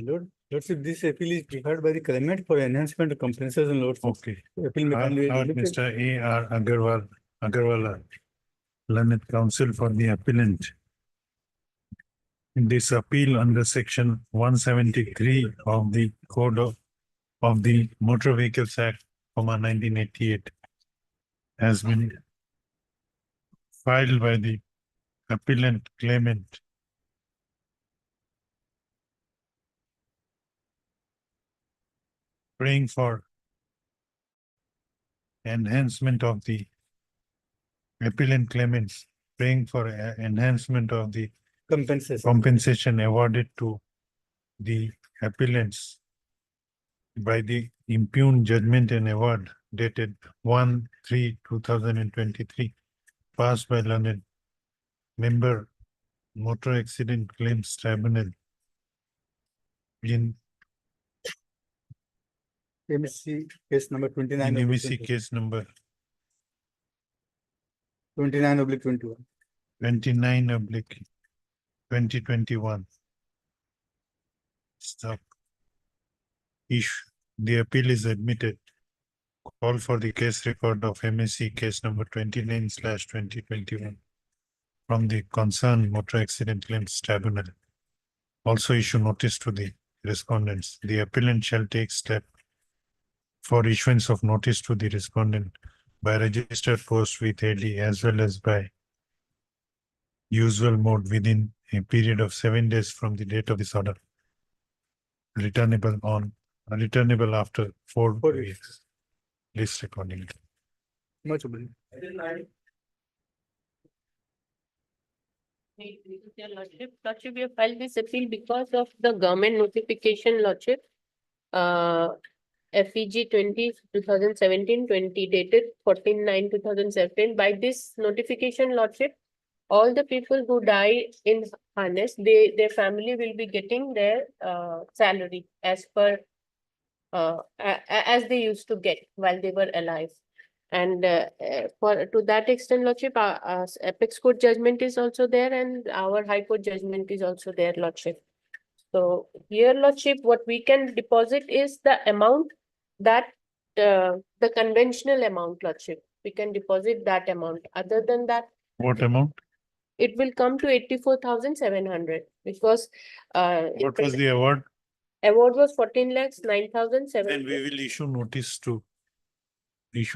Lordship, this appeal is preferred by the claimant for enhancement of compensation, Lordship. Okay. Appeal may Heard be Mr. A.R. Agarwala, learned counsel for the appellant. In this appeal under section 173 of the Code of the Motor Vehicles Act, 1988, has been filed by the appellant claimant praying for enhancement of the appellant claimants praying for enhancement of the compensation awarded to the appellants by the impugned judgment and award dated 1/3/2023, passed by learned member Motor Accident Claims Tribunal in MSC case number 29. MSC case number 29/21. 29/2021. Stop. The appeal is admitted. Call for the case record of MSC case number 29/2021 from the concerned Motor Accident Claims Tribunal. Also issue notice to the respondents. The appellant shall take step for issuance of notice to the respondent by registered post with AD as well as by usual mode within a period of 7 days from the date of this order. Returnable after 4 weeks. List accordingly. Much obliged. Lordship, we have filed this appeal because of the government notification, Lordship. FEG 2017-20 dated 14/9/2017. By this notification, Lordship, all the people who die in harness, their family will be getting their salary as per as they used to get while they were alive. And to that extent, Lordship, our Apex Court judgment is also there and our High Court judgment is also there, Lordship. So here, Lordship, what we can deposit is the amount that the conventional amount, Lordship. We can deposit that amount. Other than that, What amount? it will come to 84,700, which was What was the award? award was 14,09,700. And we will issue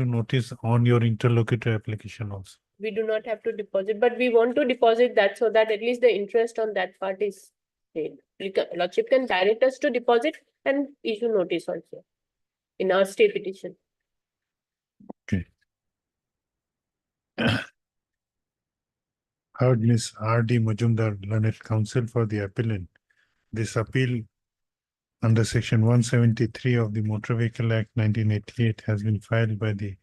notice on your interlocutor application also. We do not have to deposit, but we want to deposit that so that at least the interest on that part is paid. Lordship can direct us to deposit and issue notice also in our stay petition. Okay. Heard Ms. R.D. Majumdar, learned counsel for the appellant. This appeal under section 173 of the Motor Vehicle Act 1988 has been filed by the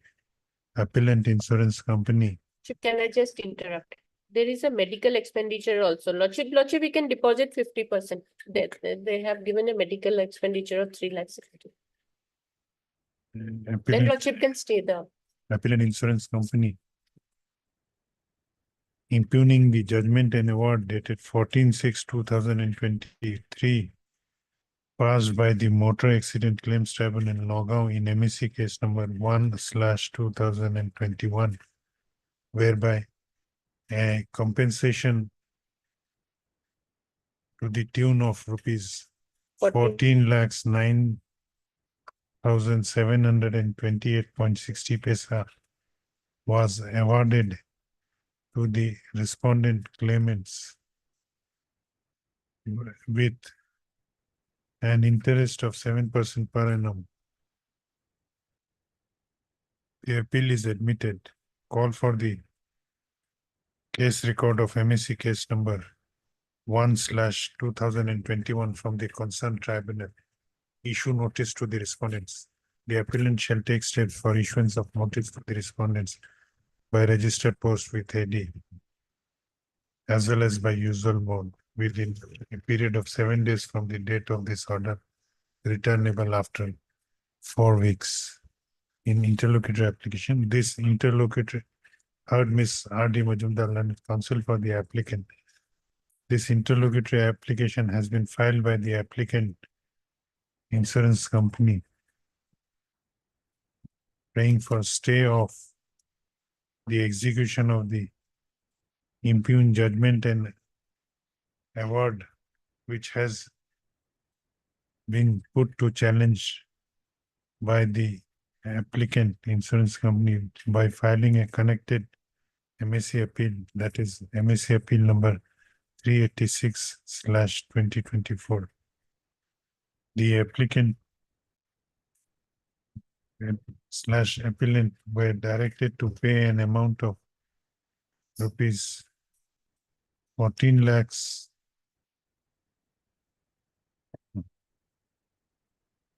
appellant insurance company. Can I just interrupt? There is a medical expenditure also. Lordship, we can deposit 50%. They have given a medical expenditure of 3,60,000. Then Lordship can stay there. Appellant insurance company impugning the judgment and award dated 14/6/2023 passed by the Motor Accident Claims Tribunal in Nagaon in MSC case number 1/2021, whereby a compensation to the tune of rupees 14,09,728.60 was awarded to the respondent claimants with an interest of 7% per annum. The appeal is admitted. Call for the case record of MSC case number 1/2021 from the concerned tribunal. Issue notice to the respondents. The appellant shall take steps for issuance of notice to the respondents by registered post with AD, as well as by usual mode within a period of 7 days from the date of this order, returnable after 4 weeks. In interlocutor application, this interlocutor heard Ms. R.D. Majumdar, learned counsel for the applicant, This interlocutory application has been filed by the applicant insurance company, praying for stay of the execution of the impugned judgment and award which has been put to challenge by the applicant insurance company by filing a connected MSC appeal, that is MSC appeal number 386/2024. The applicant slash appellant were directed to pay an amount of rupees 14 lakhs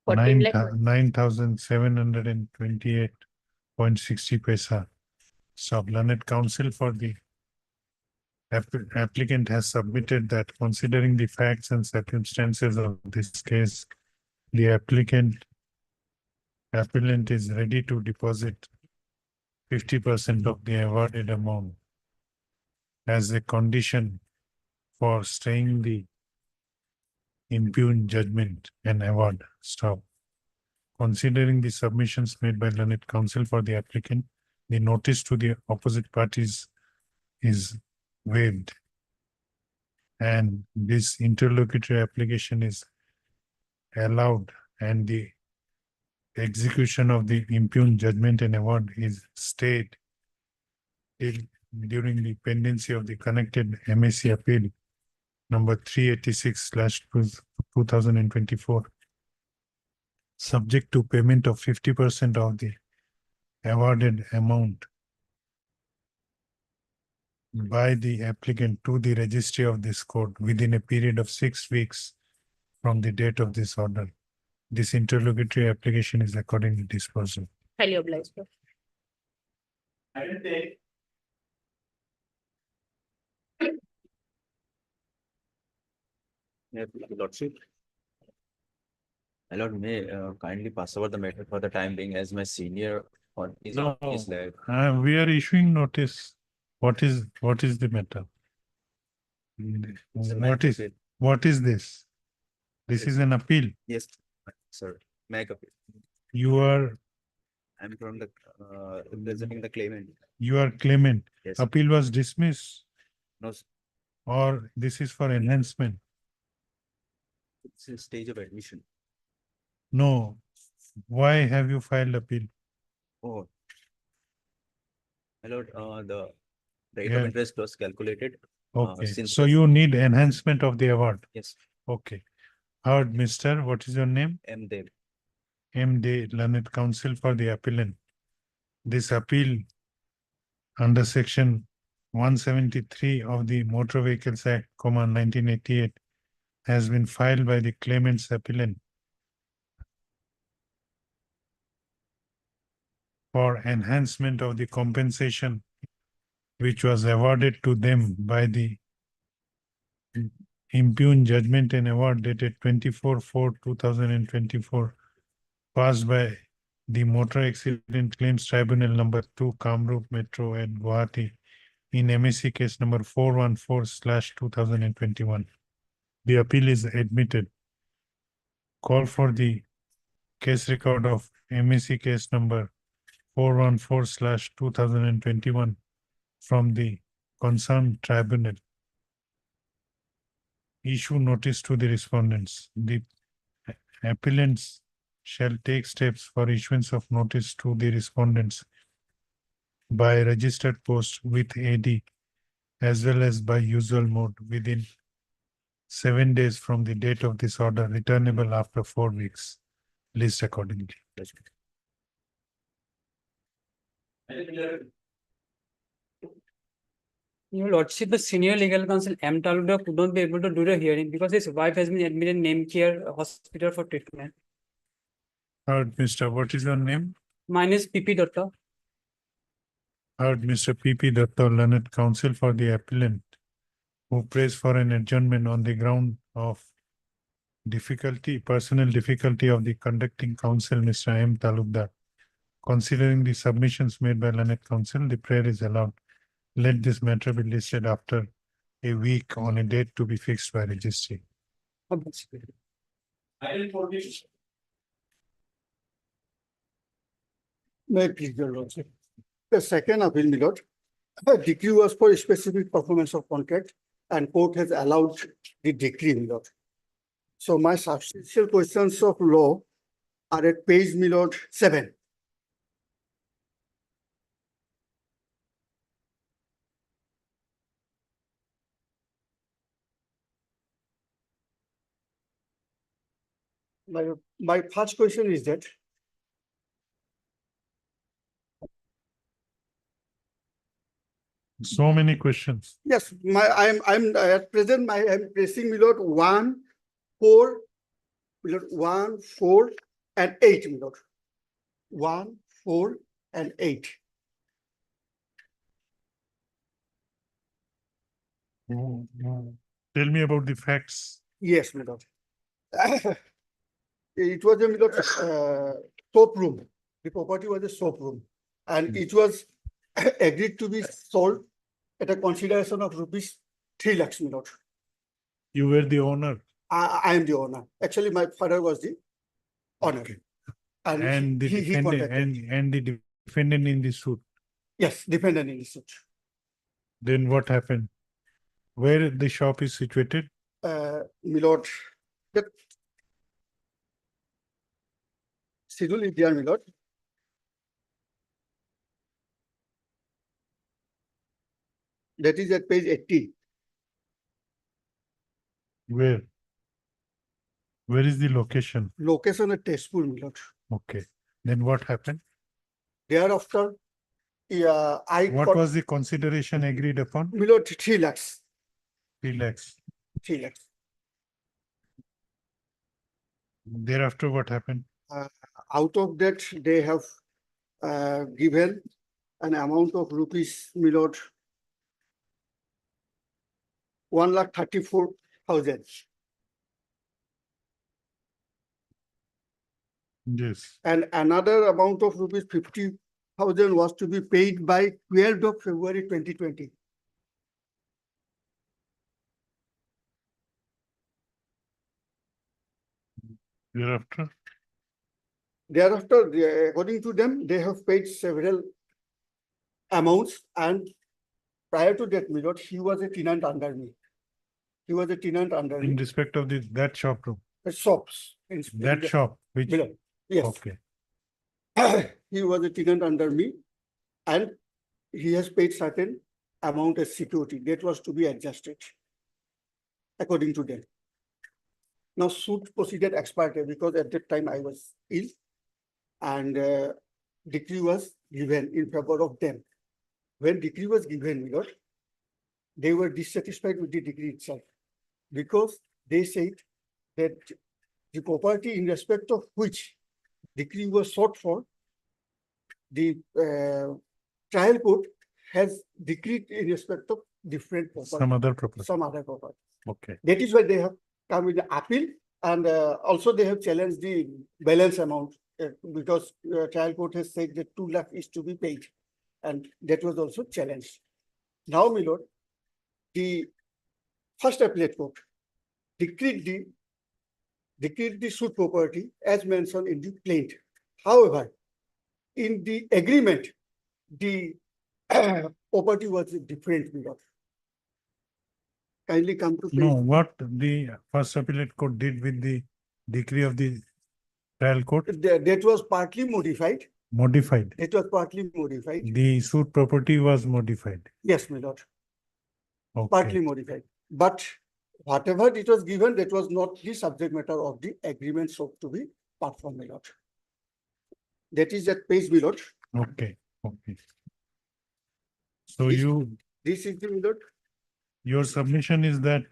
14 lakh. 9,728.60 paisa. So learned counsel for the applicant has submitted that considering the facts and circumstances of this case, the appellant is ready to deposit 50% of the awarded amount as a condition for staying the impugned judgment and award. Stop. Considering the submissions made by learned counsel for the applicant, the notice to the opposite parties is waived. And this interlocutory application is allowed, and the execution of the impugned judgment and award is stayed during the pendency of the connected MSC appeal number 386/2024, subject to payment of 50% of the awarded amount by the applicant to the registry of this court within a period of 6 weeks from the date of this order. This interlocutory application is accordingly disposed of. Highly obliged, sir. Yeah, Lordship. My lord, may kindly pass over the matter for the time being as my senior on is No. there. We are issuing notice. What is the matter? What is this? This is an appeal. Yes, sir. May I appeal? You are I'm from the representing the claimant. claimant. Yes. Appeal was dismissed, No, or this is for enhancement? it's a stage of admission. No. Why have you filed appeal? Oh. My lord, the rate Yeah. of interest was calculated. Okay, since so the- you need enhancement of the award. Yes, Okay. Heard, mister, what is your name? M. Dev. MD, learned counsel for the appellant. This appeal under section 173 of the Motor Vehicles Act, 1988 has been filed by the claimant's appellant for enhancement of the compensation which was awarded to them by the impugned judgment and award dated 24/4/2024 passed by the Motor Accident Claims Tribunal number 2, Kamrup Metro at Guwahati in MSC case number 414/2021. The appeal is admitted. Call for the case record of MSC case number 414/2021 from the concerned tribunal. Issue notice to the respondents. The appellants shall take steps for issuance of notice to the respondents by registered post with AD as well as by usual mode within 7 days from the date of this order, returnable after 4 weeks. List accordingly. Your Lordship, the senior legal counsel M. Talukder could not be able to do the hearing because his wife has been admitted in Name Care Hospital for treatment. Heard, Mr. What is your name? Mine is PP Datta. Heard, Mr. P.P. Datta, learned counsel for the appellant, who prays for an adjournment on the ground of personal difficulty of the conducting counsel, Mr. M. Talukdar. Considering the submissions made by learned counsel, the prayer is allowed. Let this matter be listed after a week on a date to be fixed by registry. May I please, your lordship. The second appeal, my lord, a decree was for specific performance of contract and court has allowed the decree, my lord. So my substantial questions of law are at page, my lord, 7. My first question is that So many questions. yes, I'm at present, I'm pressing my lord 1, 4, my lord 1, 4, and 8, my lord. 1, 4, and 8. Tell me about the facts. Yes, my lord. It was a my lord, soap room. The property was a soap room, and it was agreed to be sold at a consideration of rupees 3 lakhs, my lord. You were the owner I am the owner. Actually, my father was the owner. And and the he defendant contacted. and the defendant in the suit. Yes, dependent in the suit. Then what happened? Where the shop is situated? My lord, that schedule is there, my lord. That is at page 80. Where? Where is the location? Location at Tezpur, my lord. Okay. Then what happened? Thereafter, What got, was the consideration agreed upon? my lord, 3 lakhs. 3 lakhs. 3 lakhs. Thereafter, what happened? Out of that, they have given an amount of rupees, my lord, 1,34,000. Yes. And another amount of rupees 50,000 was to be paid by 12th of February 2020. Thereafter, Thereafter, according to them, they have paid several amounts, and prior to that, my lord, he was a tenant under me. He was a tenant under in me. respect of that shop room, Shops. that shop, which, My lord, yes. okay. He was a tenant under me, and he has paid certain amount as security that was to be adjusted according to them. Now suit proceeded ex parte because at that time I was ill, and decree was given in favor of them. When decree was given, my lord, they were dissatisfied with the decree itself because they said that the property in respect of which decree was sought for, the trial court has decreed in respect of different property, Some other property. some other property. Okay. That is why they have come with the appeal, and also they have challenged the balance amount because trial court has said that 2 lakh is to be paid, and that was also challenged. Now, my lord, the first appellate court decreed the suit property as mentioned in the plaint. However, in the agreement, the property was different, my lord. Kindly come to No, page. what the first appellate court did with the decree of the trial court? That was partly modified. Modified. It was partly modified. The suit property was modified. Yes, my lord. Okay. Partly modified. But whatever it was given, that was not the subject matter of the agreement sought to be performed, my lord. That is at page, my lord. Okay. Okay. So This- you, This is the, my lord. your submission is that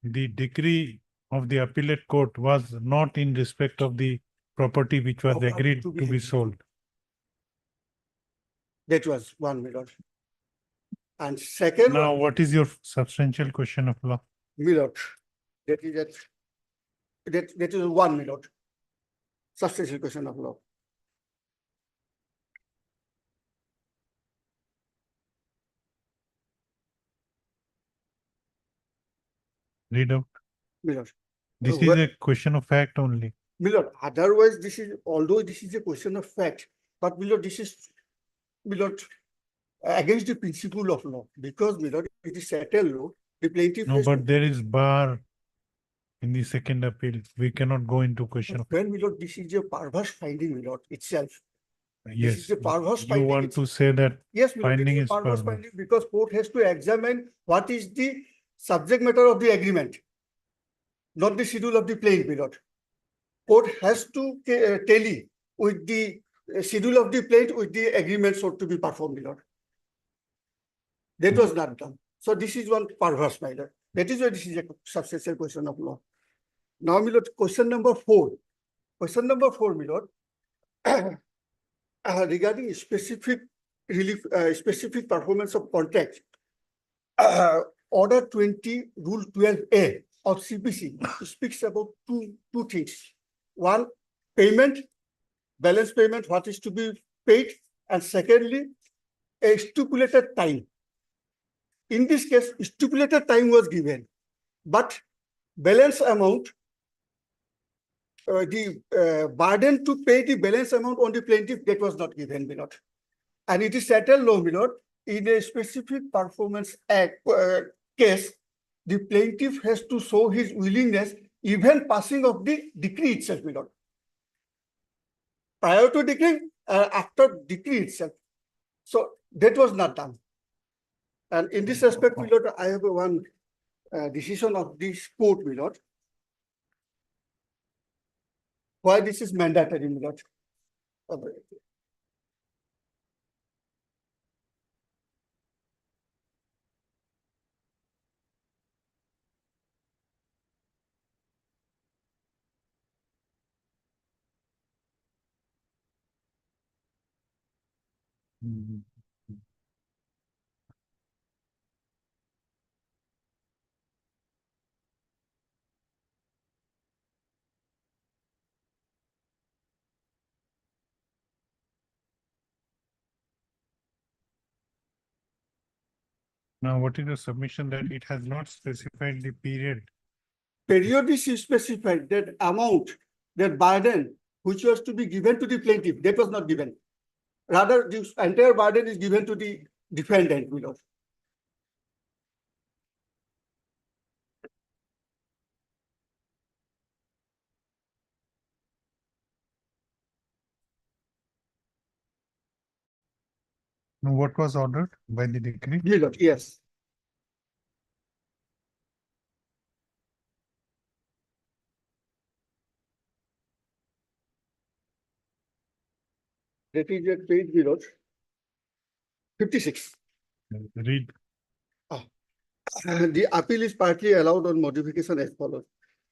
the decree of the appellate court was not in respect of the property which was Property agreed to to be be agreed. sold. That was one, my lord. And second Now, one, what is your substantial question of law? my lord, that is that is one, my lord. Substantial question of law. Read out. Milord. This Uh, is what- a question of fact only. Milord, otherwise this is, although this is a question of fact, but Milord, this is, Milord, against the principle of law, because Milord, it is settled law, the plaintiff No, has. but there is bar in the second appeal. We cannot go into question of, When Milord, this is a perverse finding, Milord, itself. yes, is a perverse you finding. want to say that Yes, Milord, it finding is a is perverse perverse. finding because court has to examine what is the subject matter of the agreement, not the schedule of the plaintiff, Milord. Court has to tally with the schedule of the plaintiff with the agreement sought to be performed, Milord. That was not done. So this is one perverse, my lord. That is why this is a substantial question of law. Now, my lord, question number 4. Question number 4, my lord. Regarding specific relief, specific performance of contract, Order 20, Rule 12A of CPC speaks about two things. One, payment, balance payment, what is to be paid, and secondly, a stipulated time. In this case, stipulated time was given, but balance amount, the burden to pay the balance amount on the plaintiff, that was not given, my lord. And it is settled law, my lord, in a specific performance act case, the plaintiff has to show his willingness even passing of the decree itself, my lord. Prior to decree, after decree itself. So that was not done. And in this aspect, my lord, I have one decision of this court, my lord. Why this is mandatory, my lord. Mhm. Now, what is the submission that it has not specified the period? Period is specified, that amount, that burden, which was to be given to the plaintiff, that was not given. Rather, the entire burden is given to the defendant, my lord. Now, what was ordered by the decree? My lord, yes. That is at page, my lord, 56. Read. The appeal is partly allowed on modification as follows.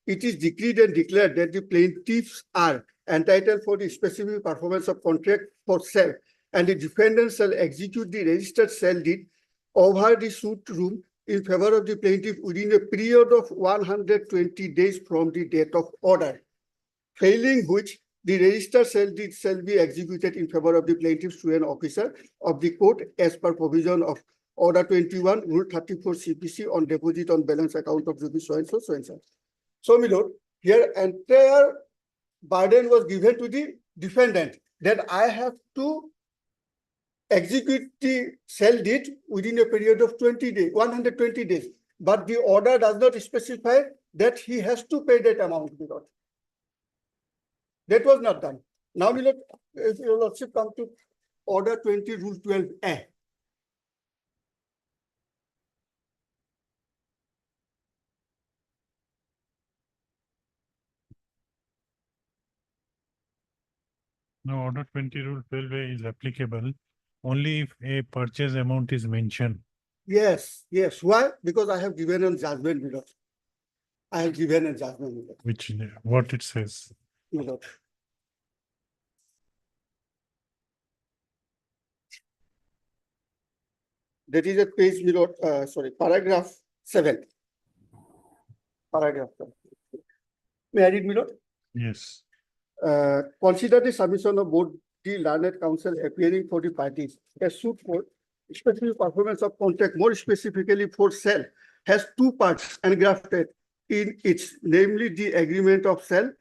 It is decreed and declared that the plaintiffs are entitled for the specific performance of contract for sale, and the defendant shall execute the registered sale deed over the suit room in favor of the plaintiff within a period of 120 days from the date of order. Failing which, the registered sale deed shall be executed in favor of the plaintiff to an officer of the court as per provision of Order 21, Rule 34 CPC on deposit on balance account of rupees so and so, so and so. So, my lord, here entire burden was given to the defendant that I have to execute the sale deed within a period of 20 days, 120 days. But the order does not specify that he has to pay that amount, my lord. That was not done. Now, my lord, if your lordship come to Order 20, Rule 12A. Now, order 20 rule 12A is applicable only if a purchase amount is mentioned. Yes, yes. Why? Because I have given a judgment, my lord. I have given a judgment, my lord. Which, what it says. My lord. That is at page, my lord, sorry, paragraph 7. Paragraph 7. May I read, my lord? Yes. Consider the submission of both the learned counsel appearing for the parties. A suit for specific performance of contract, more specifically for sale, has two parts engrafted in its, namely the agreement of sale,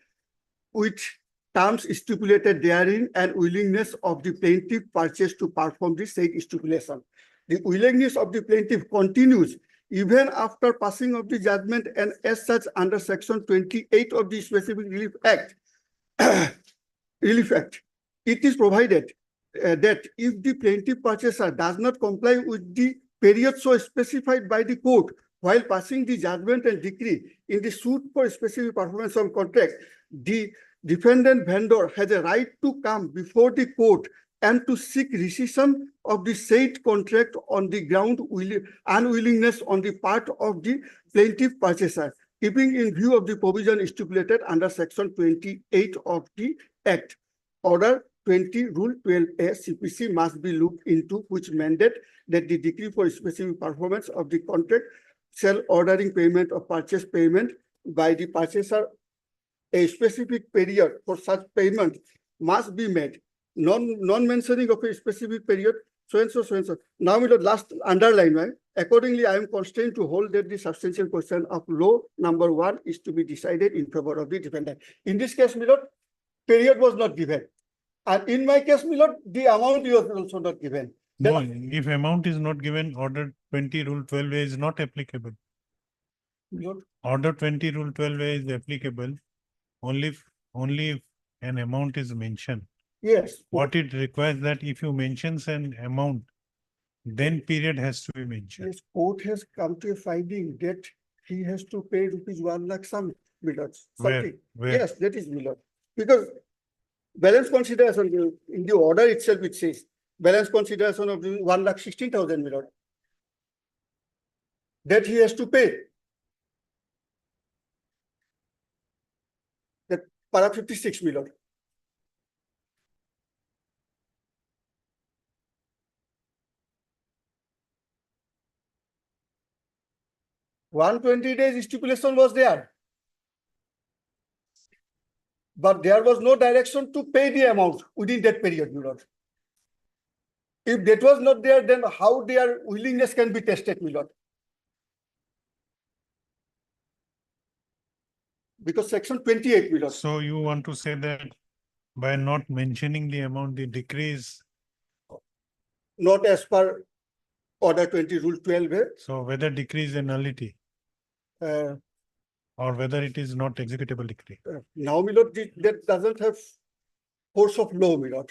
which terms stipulated therein and willingness of the plaintiff purchase to perform the said stipulation. The willingness of the plaintiff continues even after passing of the judgment, and as such under section 28 of the Specific Relief Act, it is provided that if the plaintiff purchaser does not comply with the period so specified by the court while passing the judgment and decree in the suit for specific performance of contract, the defendant vendor has a right to come before the court and to seek rescission of the said contract on the ground unwillingness on the part of the plaintiff purchaser, keeping in view of the provision stipulated under section 28 of the Act. Order 20 Rule 12A CPC must be looked into, which mandate that the decree for specific performance of the contract shall ordering payment of purchase payment by the purchaser a specific period for such payment must be made. Non-mentioning of a specific period, so and so, so and so. Now, my lord, last underline, right? Accordingly, I am constrained to hold that the substantial question of law number 1 is to be decided in favor of the defendant. In this case, my lord, period was not given. And in my case, my lord, the amount was also not given. No, if amount is not given, order 20 Rule 12A is not applicable. My lord, Order 20 Rule 12A is applicable only if an amount is mentioned. yes. What it requires that if you mentions an amount, then period has to be mentioned. Yes, court has come to a finding that he has to pay rupees 1 lakh some, my lord. Where, Something. where? Yes, that is, my lord. Because balance consideration in the order itself, it says balance consideration of 1,16,000, my lord, that he has to pay. That para 56, my lord. $120 stipulation was there. But there was no direction to pay the amount within that period, my lord. If that was not there, then how their willingness can be tested, my lord? Because section 28, my lord. So you want to say that by not mentioning the amount, the decree is, Not as per order 20 Rule 12. so whether decree is a nullity or whether it is not executable decree. Now, my lord, that doesn't have force of law, my lord,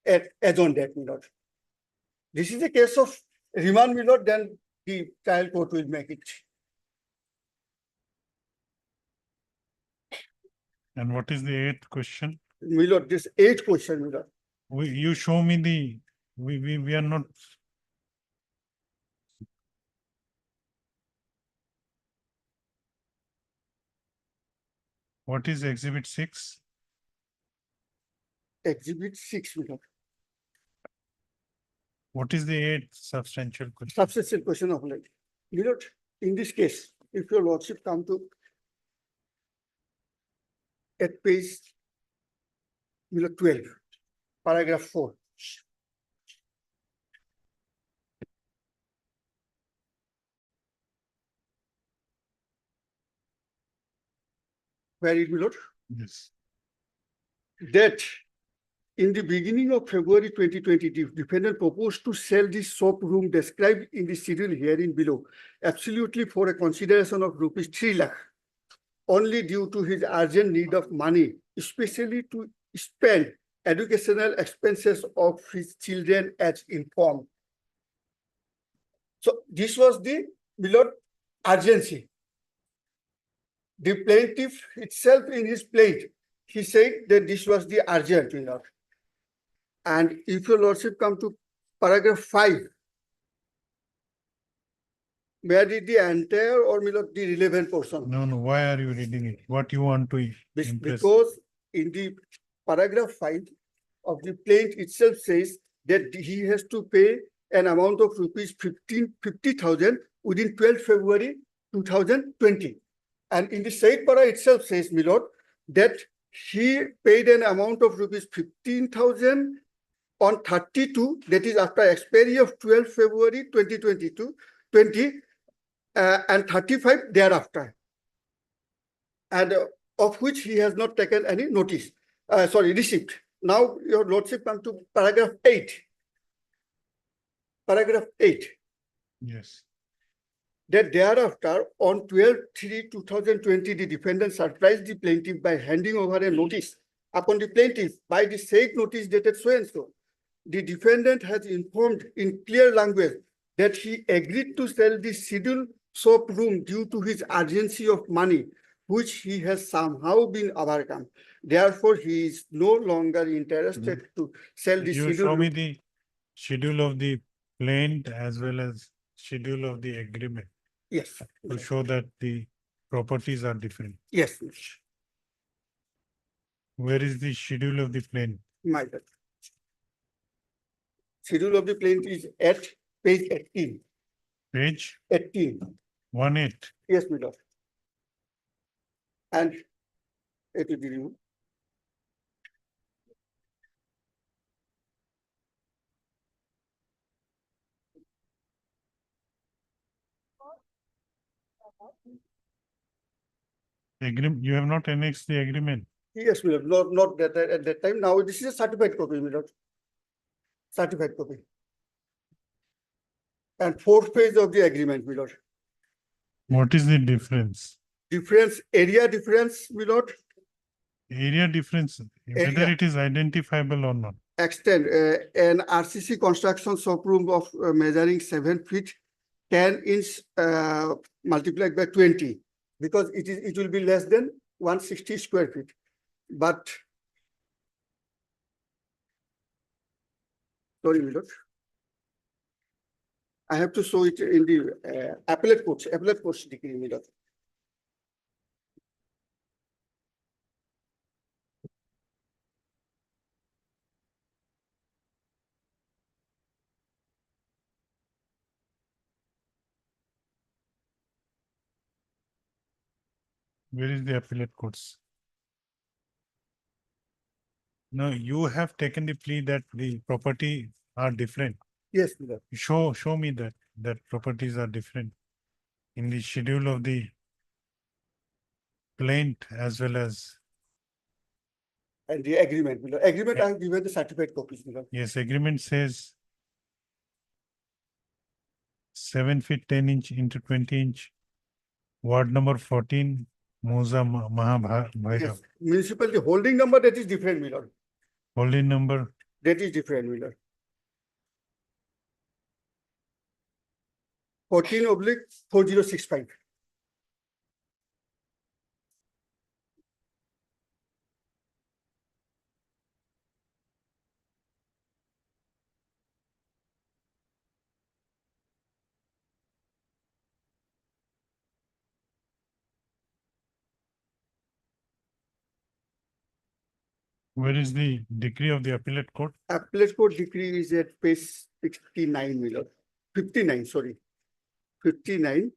as on that, my lord. This is a case of remand, my lord, then the trial court will make it. And what is the 8th question? My lord, this 8th question, my lord. You show me the, we are not. What is exhibit 6? Exhibit 6, my lord. What is the 8th substantial question? Substantial question of like, my lord, in this case, if your lordship come to at page, my lord, 12, paragraph 4. Where is, my lord? Yes. That in the beginning of February 2020, the defendant proposed to sell the soap room described in the schedule herein below, absolutely for a consideration of rupees 3 lakh, only due to his urgent need of money, especially to spend educational expenses of his children as informed. So this was the, my lord, urgency. The plaintiff itself in his plaint, he said that this was the urgent, my lord. And if your lordship come to paragraph 5, may I read the entire or, my lord, the relevant portion? No, why are you reading it? What you want to impress? Because in the paragraph 5 of the plaint itself says that he has to pay an amount of rupees 50,000 within 12 February 2020. And in the said para itself says, my lord, that he paid an amount of rupees 15,000 on 32, that is after expiry of 12 February 2022, and 35 thereafter. and of which he has not taken any notice, receipt. Now, your lordship come to paragraph 8. Paragraph 8. Yes. That thereafter, on 12/3/2020, the defendant surprised the plaintiff by handing over a notice upon the plaintiff by the said notice dated so and so. The defendant has informed in clear language that he agreed to sell the scheduled soap room due to his urgency of money, which he has somehow been overcome. Therefore, he is no longer interested to sell the You scheduled show me room. the schedule of the plaint as well as schedule of the agreement Yes, to show that the properties are different. yes, Where is the schedule of the plaint? my bad. Schedule of the plaintiff is at page 18. Page 18. 18. Yes, my lord. And it will be removed. Agreement, you have not annexed the agreement. Yes, my lord, not that at that time. Now this is a certified copy, my lord. Certified copy. And 4th page of the agreement, my lord. What is the difference? Difference, area difference, my lord. Area difference, whether Area. it is identifiable or not. Extend an RCC construction showroom of measuring 7 feet, 10 inch multiplied by 20, because it will be less than 160 square feet. But sorry, my lord. I have to show it in the appellate courts decree, my lord. Where is the appellate courts? No, you have taken the plea that the property are different. Yes, my lord. Show me that properties are different in the schedule of the plaint as well as, And the agreement, my lord. Agreement, I have given the certified copies, my lord. yes, agreement says 7 feet 10 inch into 20 inch, ward number 14, Moza Mahabhairav. Yes, municipality holding number, that is different, my lord. Holding number, That is different, my lord. 14/4065. where is the decree of the appellate court? Appellate court decree is at page 69, my lord. 59, sorry. 59.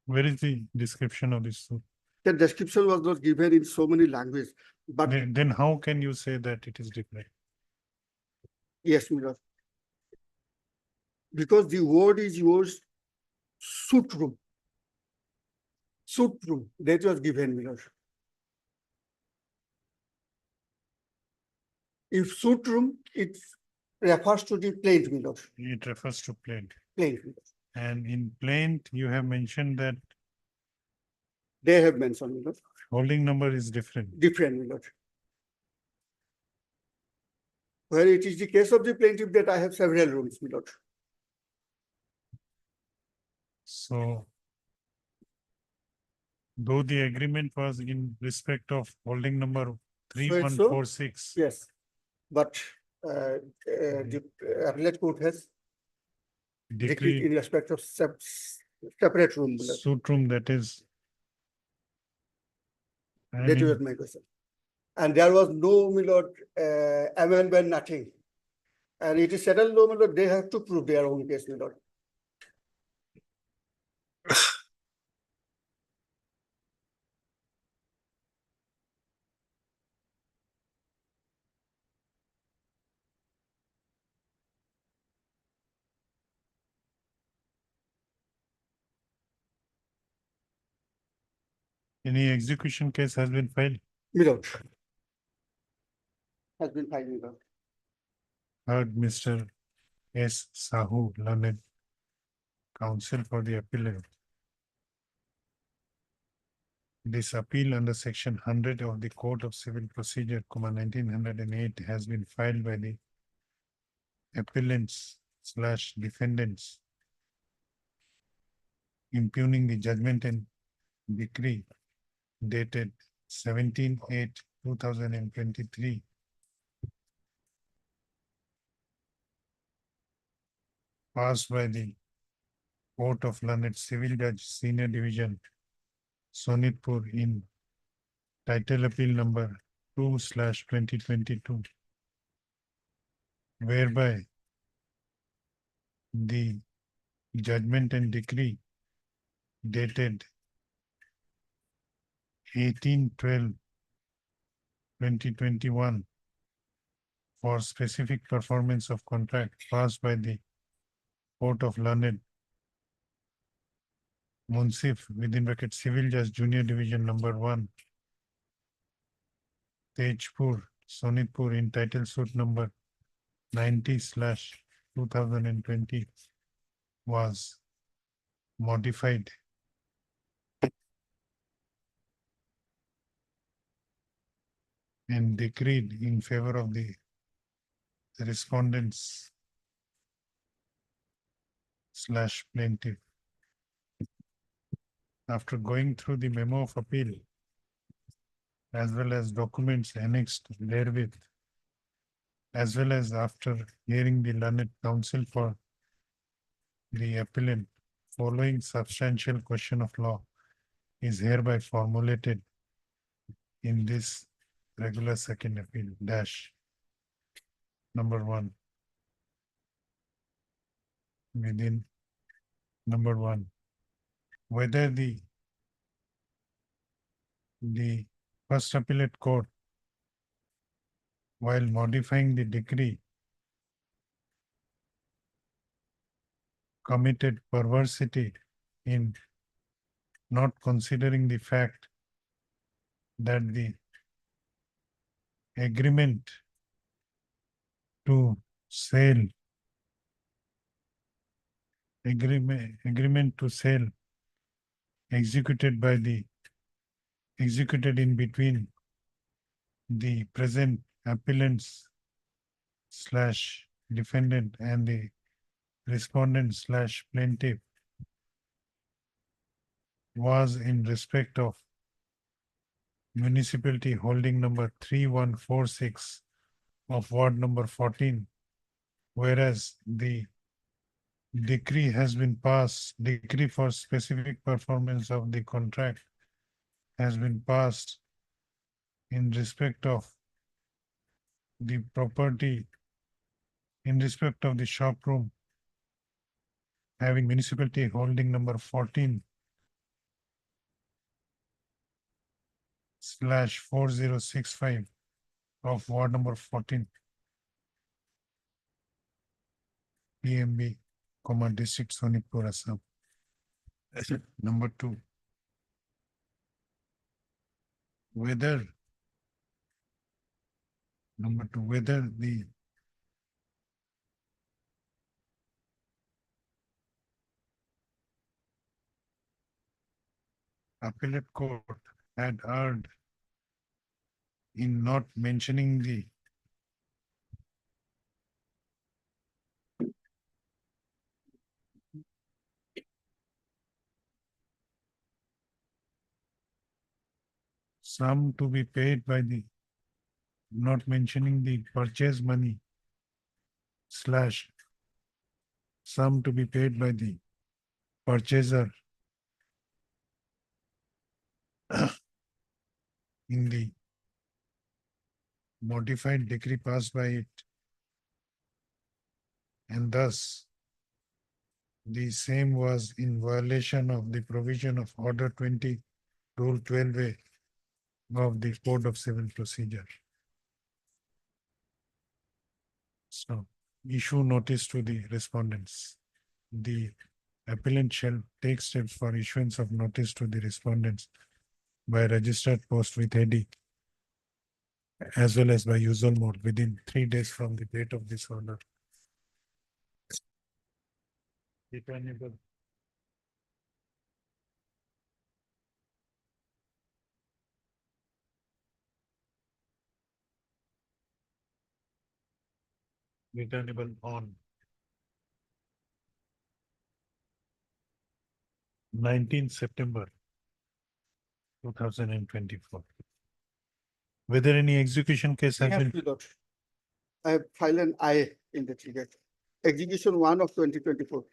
Where is the description of this? The description was not given in so many languages, but Then how can you say that it is different? yes, my lord. Because the word is yours, suit room. Suit room, that was given, my lord. If suit room, it refers to the plaint, my lord. It refers to plaint. Plaint, my lord. And in plaint, you have mentioned that They have mentioned, my lord. holding number is different. Different, my lord. Where it is the case of the plaintiff that I have several rooms, my lord. So though the agreement was in respect of holding number 3146, Yes, but the appellate court has decree decree in respect of separate room. suit room, that is. and That in- was my question. And there was no, my lord, amendment, nothing. And it is settled, no, my lord, they have to prove their own case, my lord. Any execution case has been filed. My lord. Has been filed, my lord. Heard Mr. S. Sahu, learned counsel for the appellant. This appeal under section 100 of the Code of Civil Procedure, 1908 has been filed by the appellants slash defendants impugning the judgment and decree dated 17/8/2023 passed by the Court of Learned Civil Judge Senior Division, Sonitpur in title appeal number 2/2022, whereby the judgment and decree dated 18/12/2021 for specific performance of contract passed by the Court of Learned Munsif within bracket Civil Judge Junior Division number 1, Tejpur, Sonitpur in title suit number 90/2020 was modified and decreed in favor of the respondents slash plaintiff. After going through the memo of appeal as well as documents annexed therewith, as well as after hearing the learned counsel for the appellant, following substantial question of law is hereby formulated in this regular second appeal dash number 1 within number 1, whether the first appellate court, while modifying the decree, committed perversity in not considering the fact that the agreement to sell executed in between the present appellants slash defendant and the respondent slash plaintiff was in respect of municipality holding number 3146 of ward number 14, whereas the decree has been passed, decree for specific performance of the contract has been passed in respect of the property, in respect of the shop room having municipality holding number 14/4065 of ward number 14, PMB, District Sonitpur, Assam. Number 2, whether the appellate court had erred in not mentioning the sum to be paid by the, not mentioning the purchase money slash sum to be paid by the purchaser in the modified decree passed by it, and thus the same was in violation of the provision of Order 20, Rule 12A of the Code of Civil Procedure. So, issue notice to the respondents. The appellant shall take steps for issuance of notice to the respondents by registered post with AD as well as by usual mode within 3 days from the date of this order. Returnable. Returnable on 19th September 2024. Whether any execution case has Yes, been, my lord. I have filed an I in the trigger. Execution 1 of 2024.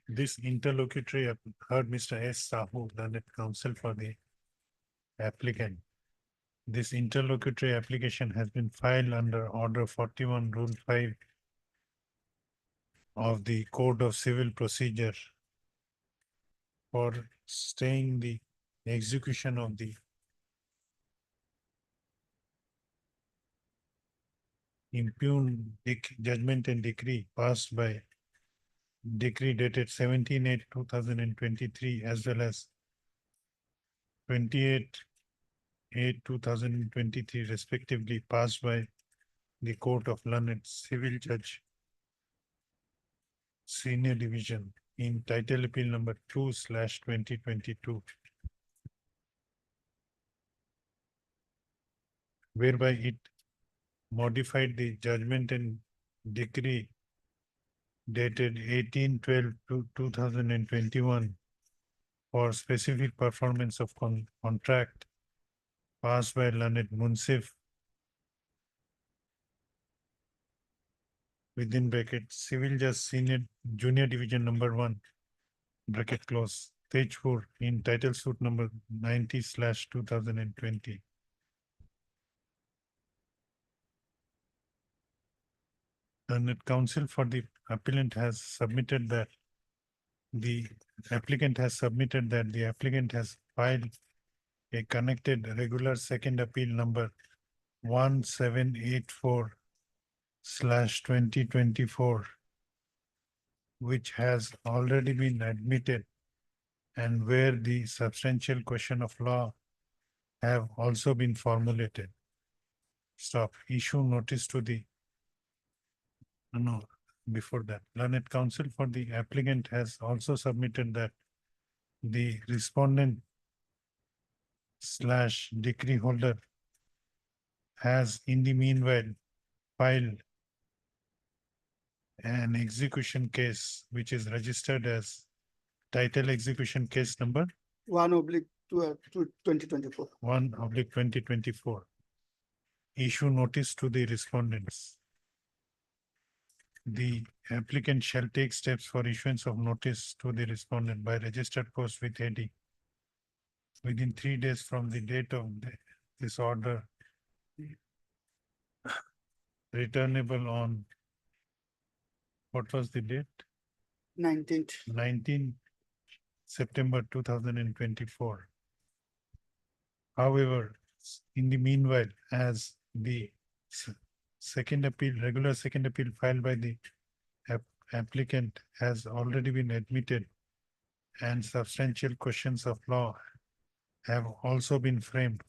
this interlocutory, I've heard Mr. S. Sahu, the counsel for the applicant. This interlocutory application has been filed under Order 41, Rule 5 of the Code of Civil Procedure for staying the execution of the impugned judgment and decree passed by decree dated 17/8/2023 as well as 28/8/2023 respectively passed by the Court of Learned Civil Judge Senior Division in Title Appeal number 2/2022, whereby it modified the judgment and decree dated 18/12/2021 for specific performance of contract passed by Learned Munsif within bracket Civil Judge Senior Junior Division number 1 bracket close Tejpur in title suit number 90/2020. Learned counsel for the appellant has submitted that the applicant has submitted that the applicant has filed a connected regular second appeal number 1784/2024, which has already been admitted and where the substantial question of law have also been formulated. Stop. Issue notice to the no, before that, learned counsel for the applicant has also submitted that the respondent / decree holder has in the meanwhile filed an execution case which is registered as title execution case number 1/2024. 1/2024. Issue notice to the respondents. The applicant shall take steps for issuance of notice to the respondent by registered post with AD within 3 days from the date of this order, returnable on, what was the date? 19th. 19 September 2024. However, in the meanwhile, as the regular second appeal filed by the applicant has already been admitted and substantial questions of law have also been framed,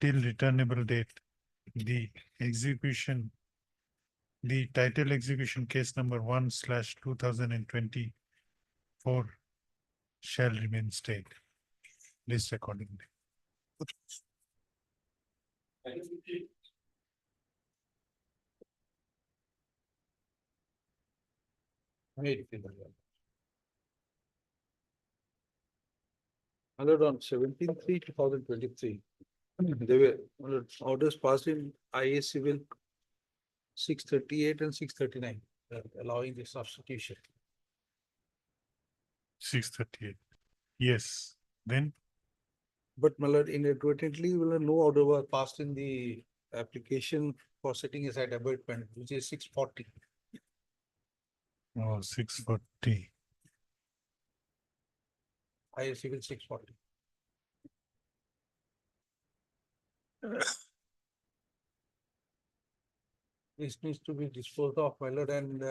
till returnable date, the title execution case number 1/2024 shall remain stayed. List accordingly. Allowed on 17/3/2023. They were orders passed in IA civil 638 and 639, allowing the substitution. 638. Yes, then But my lord, inadvertently, no order was passed in the application for setting aside abatement, which is 640. 640. IA civil 640. This needs to be disposed of, my lord, and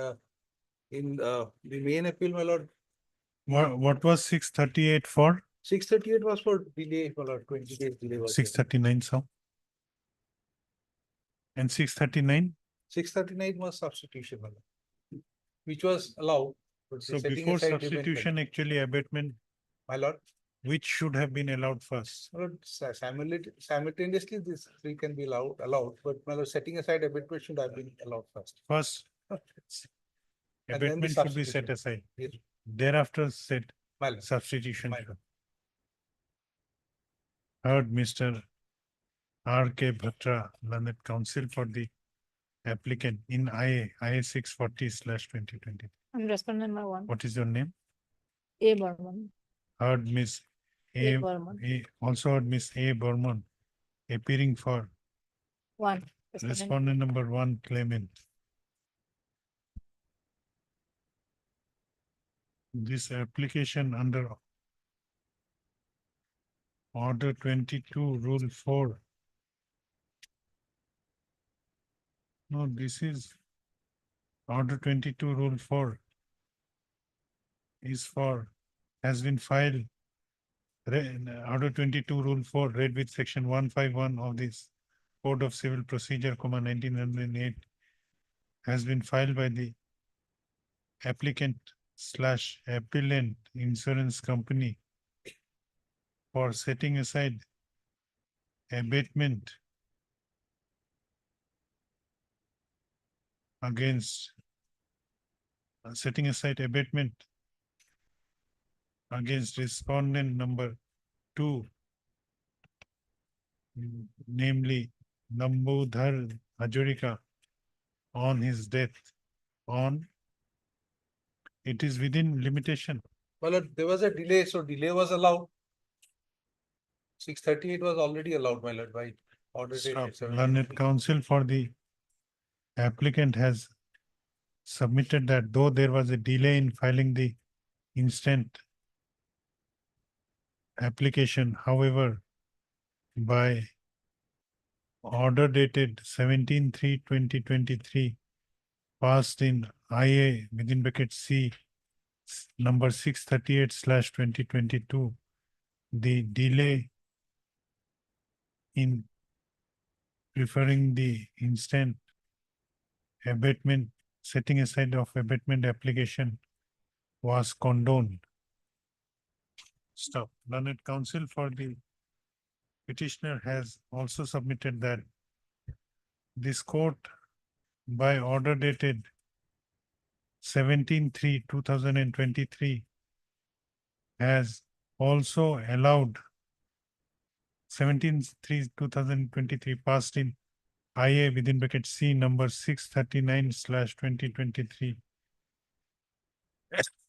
in the main appeal, my lord, What was 638 for? 638 was for delay, my lord, 20 days delay was there. 639 so. And 639? 639 was substitution, my lord, which was allowed. but the So setting before aside abatement, substitution, actually abatement, my lord, which should have been allowed first? my lord, simultaneously, these three can be allowed, but my lord, setting aside abatement should have been allowed first. First, And then the abatement should be set substitution. aside. Yes, Thereafter, set my lord. substitution. My lord. Heard Mr. R.K. Bhatra, learned counsel for the applicant in IA 640/2020. I'm respondent number one, What is your name? A Burman, Heard Miss A A, Burman, also heard Miss A. Burman appearing for one. Respondent respondent number 1 claimant. This application under Order 22, Rule 4. No, this is Order 22, Rule 4 is for, has been filed. Order 22, Rule 4, read with Section 151 of this Code of Civil Procedure, 1908, has been filed by the applicant / appellant insurance company for setting aside abatement against setting aside abatement against respondent number 2, namely Lambudhar Hajorika, on his death on, it is within limitation. My lord, there was a delay, so delay was allowed. 638 was already allowed, my lord, by order Stop. dated 17. Learned counsel for the applicant has submitted that though there was a delay in filing the instant application, however, by order dated 17/3/2023, passed in IA within bracket C number 638/2022, the delay in preferring the instant abatement, setting aside of abatement application was condoned. Stop. Learned counsel for the petitioner has also submitted that this court by order dated 17/3/2023 has also allowed 17/3/2023 passed in IA within bracket C number 639/2023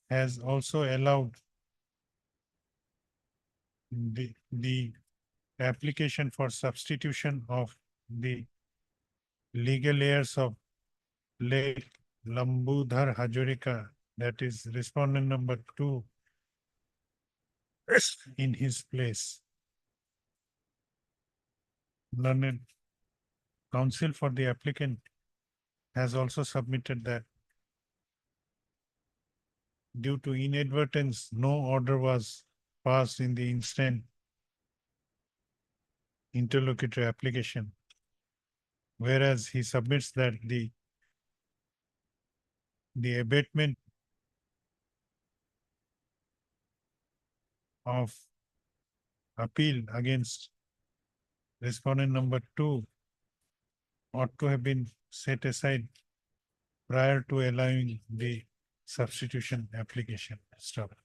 has also allowed the application for substitution of the legal heirs of late Lambudhar Hajorika, that is respondent number 2, in his place. Learned counsel for the applicant has also submitted that due to inadvertence, no order was passed in the instant interlocutory application, whereas he submits that the abatement of appeal against respondent number 2 ought to have been set aside prior to allowing the substitution application. Stop.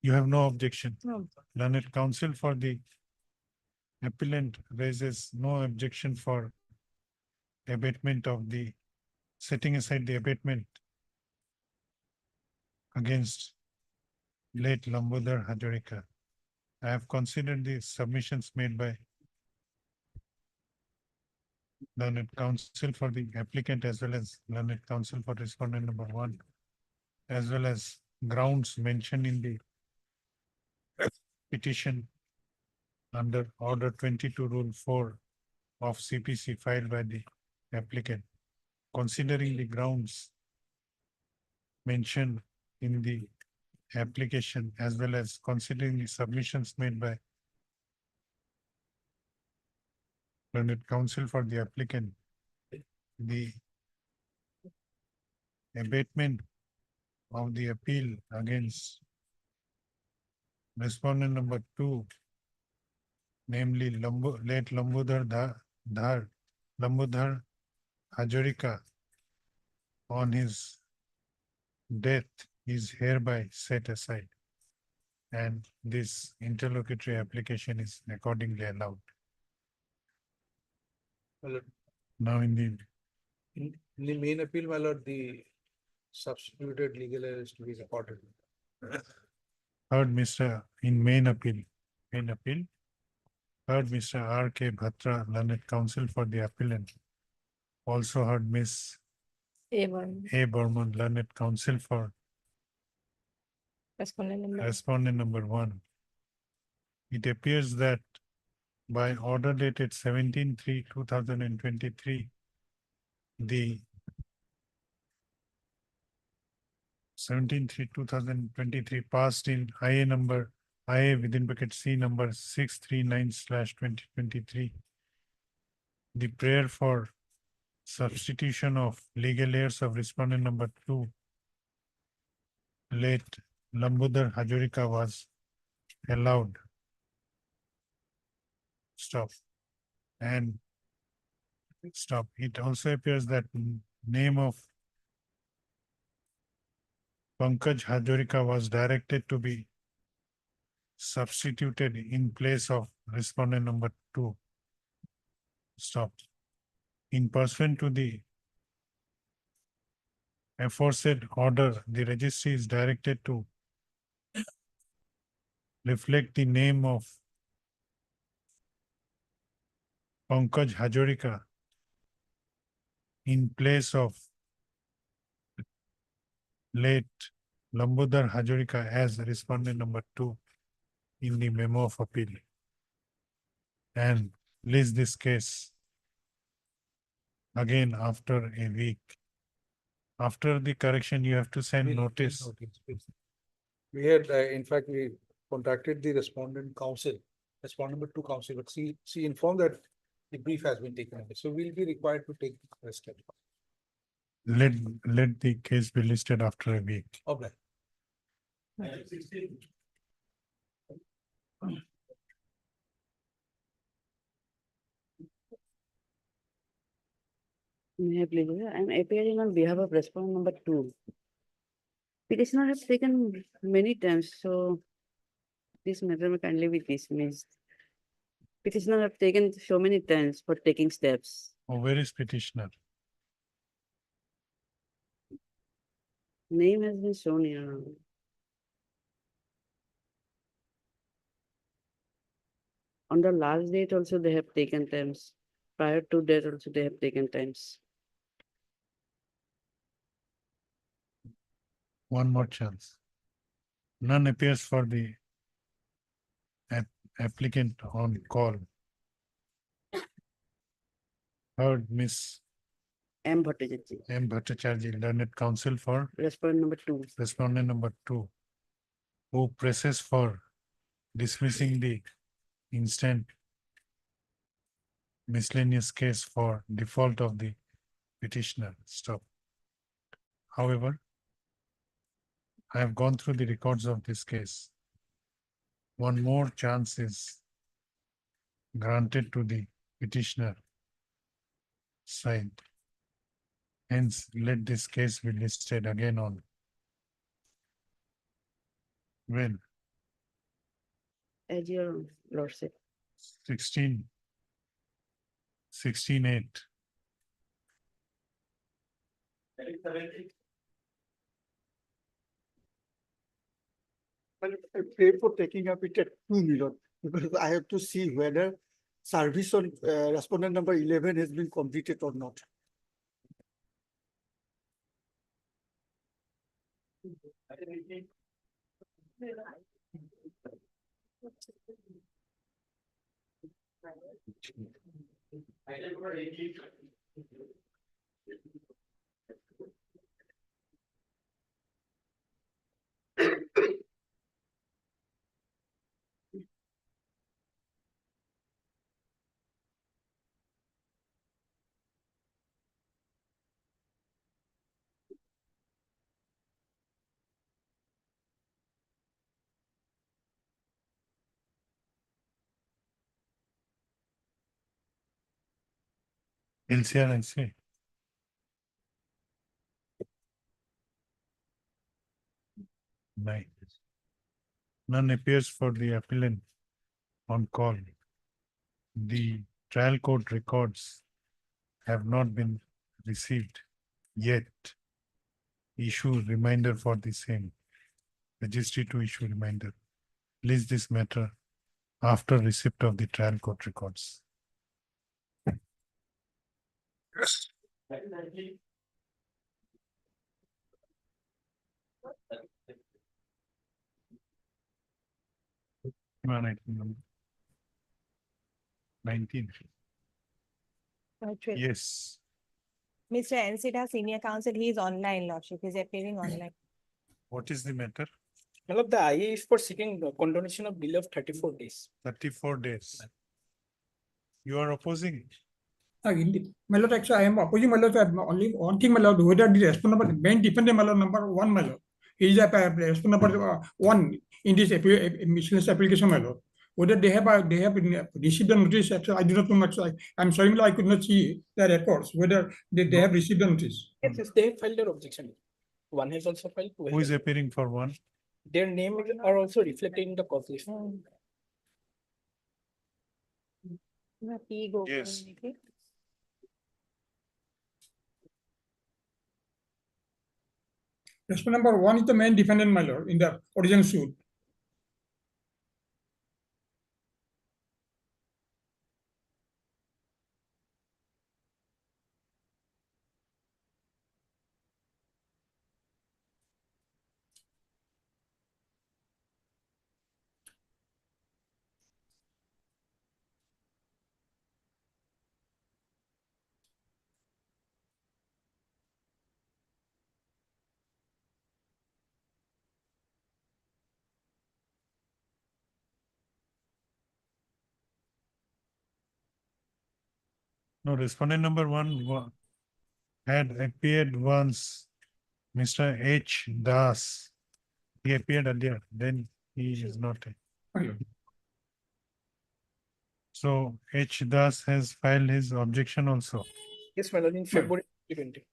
You have no objection. No. Learned counsel for the appellant raises no objection for abatement of the, setting aside the abatement against late Lambodar Hajarika. I have considered the submissions made by learned counsel for the applicant as well as learned counsel for respondent number 1, as well as grounds mentioned in the petition under Order 22 Rule 4 of CPC filed by the applicant. Considering the grounds mentioned in the application as well as considering the submissions made by learned counsel for the applicant, the abatement of the appeal against respondent number 2, namely late Lambodar Hajarika, on his death is hereby set aside, and this interlocutory application is accordingly allowed. My lord, Now in the in the main appeal, my lord, the substituted legal error is to be reported. third Mr. in main appeal, heard Mr. R.K. Bhatra, learned counsel for the appellant. Also heard Miss A Burman, A. Burman, learned counsel for respondent number respondent number 1. It appears that by order dated 17/3/2023, the 17/3/2023 passed in IA within bracket C number 639/2023. The prayer for substitution of legal heirs of respondent number 2, late Lambodar Hajarika, was allowed. Stop. And stop. It also appears that name of Pankaj Hajarika was directed to be substituted in place of respondent number 2. Stop. In pursuant to the aforesaid order, the registry is directed to reflect the name of Pankaj Hajarika in place of late Lambodar Hajarika as respondent number 2 in the memo of appeal, and list this case again after a week. After the correction, you have to send notice. Please. We had, in fact, we contacted the respondent number 2 counsel, but she informed that the brief has been taken away. So we'll be required to take the step. Let the case be listed after a week. Okay. May I please, I am appearing on behalf of respondent number 2. Petitioner has taken many times, so this matter may kindly be dismissed. Petitioner have taken so many times for taking steps. Oh, where is petitioner? Name has been shown here. On the last date also they have taken times. Prior to that also they have taken times. One more chance. None appears for the applicant on call. Heard Miss M. Bhattacharya, M. Bhattacharya, learned counsel for respondent number 2. respondent number 2, who presses for dismissing the instant miscellaneous case for default of the petitioner. Stop. However, I have gone through the records of this case. One more chance is granted to the petitioner side. Hence, let this case be listed again on when As your lordship. 16. 16:8. But I pray for taking up it at 2 million because I have to see whether service on respondent number 11 has been completed or not. LCR, I say. Nine. None appears for the appellant on call. The trial court records have not been received yet. Issue reminder for the same. Registry to issue reminder. List this matter after receipt of the trial court records. One item number 19. Yes. Mr. Ensita, senior counsel, he is online, lordship, he is appearing online. What is the matter? Well, the IA is for seeking the condonation of delay of 34 days. 34 days. You are opposing? Indeed. My lord, actually, I am opposing my lord. Only one thing, my lord, whether the respondent main defendant, my lord, number one, my lord, is a respondent number one in this miscellaneous application, my lord. Whether they have received the notice, actually, I do not know much. I'm sorry, my lord, I could not see the records, whether they have received the notice. Yes, they have filed their objection. One has also filed. Two Who is has- appearing for one? Their names are also reflected in the cause list. Yes. Respondent number one is the main defendant, my lord, in the original suit. No, respondent number one had appeared once. Mr. H. Das. He appeared earlier, then he is not. Okay. So H. Das has filed his objection also. Yes, my lord, in February 2020.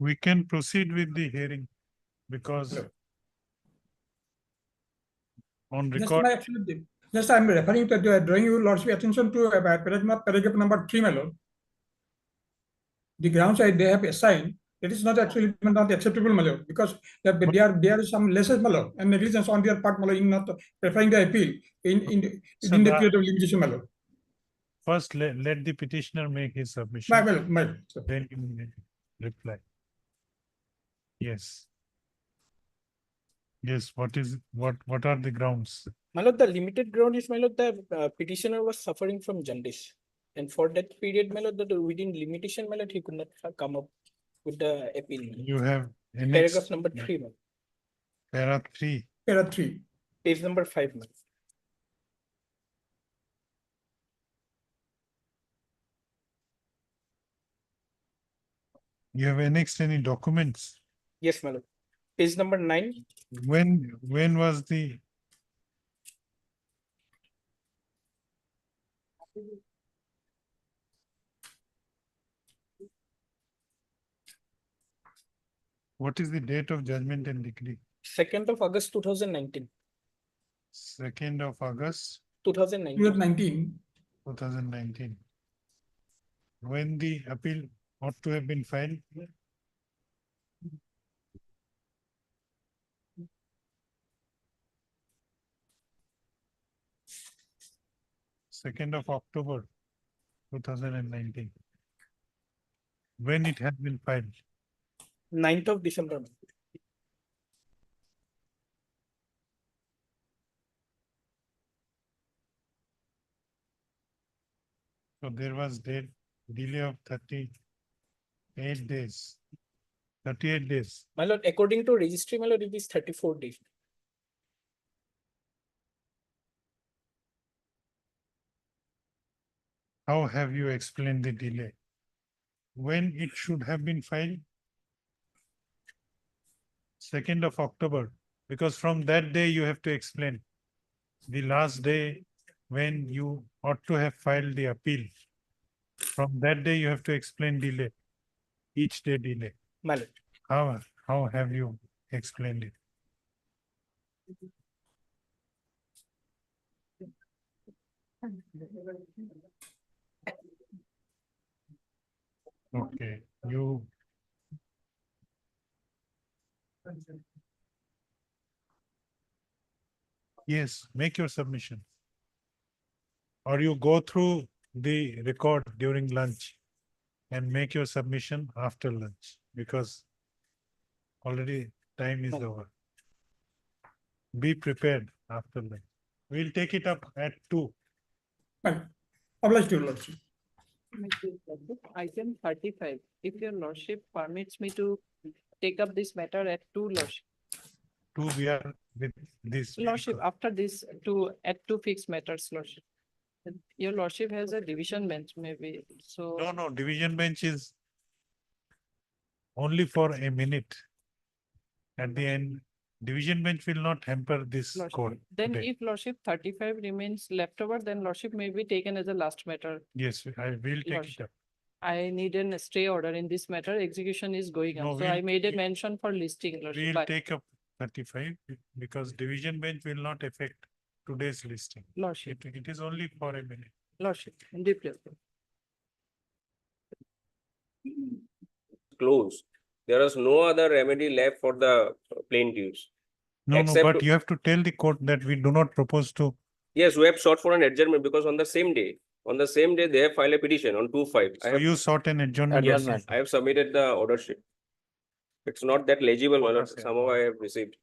We can proceed with the hearing because on Just record, my actually, just I'm referring to drawing your lordship attention to paragraph number 3, my lord. The grounds they have assigned, it is not actually not acceptable, my lord, because there is some lessons, my lord, and negligence on their part, my lord, in not preferring the appeal within the period of limitation, my lord. first let the petitioner make his submission. So, Then you may reply. Yes. Yes, what are the grounds? My lord, the limited ground is, my lord, the petitioner was suffering from jaundice. And for that period, my lord, within limitation, my lord, he could not come up with the appeal. You have Paragraph number 3, my lord. Para 3. Para 3. Page number 5, my lord. You have annexed any documents? Yes, my lord. Page number 9. When was the what is the date of judgment and decree? 2nd of August 2019. 2nd of August 2019. 2019. 2019. When the appeal ought to have been filed? Second of October 2019. When it has been filed? 9th of December. So there was delay of 38 days. 38 days. My lord, according to registry, my lord, it is 34 days. How have you explained the delay? When it should have been filed? 2nd of October, because from that day you have to explain. The last day when you ought to have filed the appeal. From that day you have to explain delay. Each day delay. My lord. How have you explained it? Okay, you. Yes, make your submission. Or you go through the record during lunch and make your submission after lunch, because already time is over. Be prepared after lunch. We'll take it up at 2. Fine. Obliged to your lordship. Item 35, if your lordship permits me to take up this matter at 2, lordship. 2 we are with this. Lordship, after this, at 2 fixed matters, lordship. Your lordship has a division bench maybe, so. No, division bench is only for a minute. At the end, division bench will not hamper this Lordship. court. Then today. if lordship 35 remains left over, then lordship may be taken as a last matter. Yes, I will take Lordship. it up. I need a stay order in this matter. Execution is going No, on. So we'll- I made a mention for listing, lordship. We'll But take up 35 because division bench will not affect today's listing. lordship, It is only for a minute. lordship, deeply. Closed. There is no other remedy left for the plaintiffs. No, Except- but you have to tell the court that we do not propose to. Yes, we have sought for an adjournment because on the same day they have filed a petition on 2/5. So you sought an adjournment. Yes, I have submitted the order sheet. It's not that legible, my lord. Okay. Somehow I have received.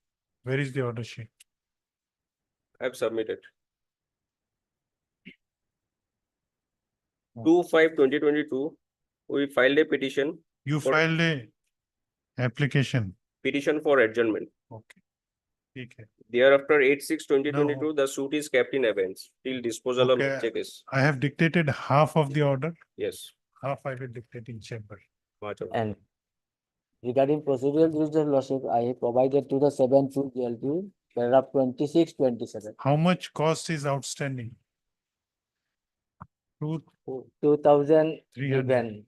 Where is the order sheet? I have submitted. 2/5/2022, we filed a petition You For- filed a application. for adjournment. Okay. Okay. Thereafter, 8/6/2022, the suit is kept in abeyance till disposal of Okay. the case. I have dictated half of the order, Yes. half I will dictate in chamber. March of- And regarding procedural jurisdiction, lordship, I provided to the 7-2 GLP, paragraph 26, 27. How much cost is outstanding? 2000 300. given.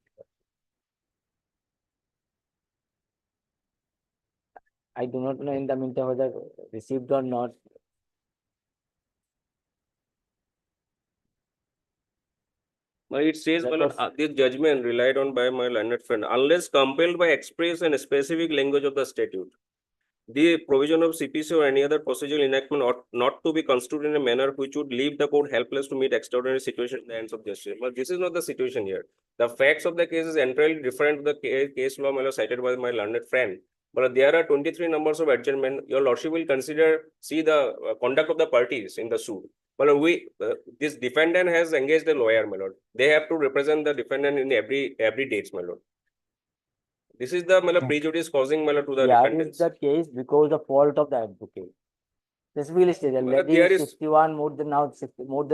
I do not know in the meantime whether received or not. Well, it says, That my lord, was- this judgment relied on by my learned friend, unless compelled by express and specific language of the statute. The provision of CPC or any other procedural enactment ought not to be construed in a manner which would leave the court helpless to meet extraordinary situation in the hands of justice. But this is not the situation here. The facts of the case is entirely different to the case law, my lord, cited by my learned friend. But there are 23 numbers of adjournment. Your lordship will see the conduct of the parties in the suit. But this defendant has engaged a lawyer, my lord. They have to represent the defendant in every dates, my lord. This is the prejudice causing to the Yeah, defendants. is the case because the fault of the advocate. Specifically stated, Well, lady there is is- 61, more than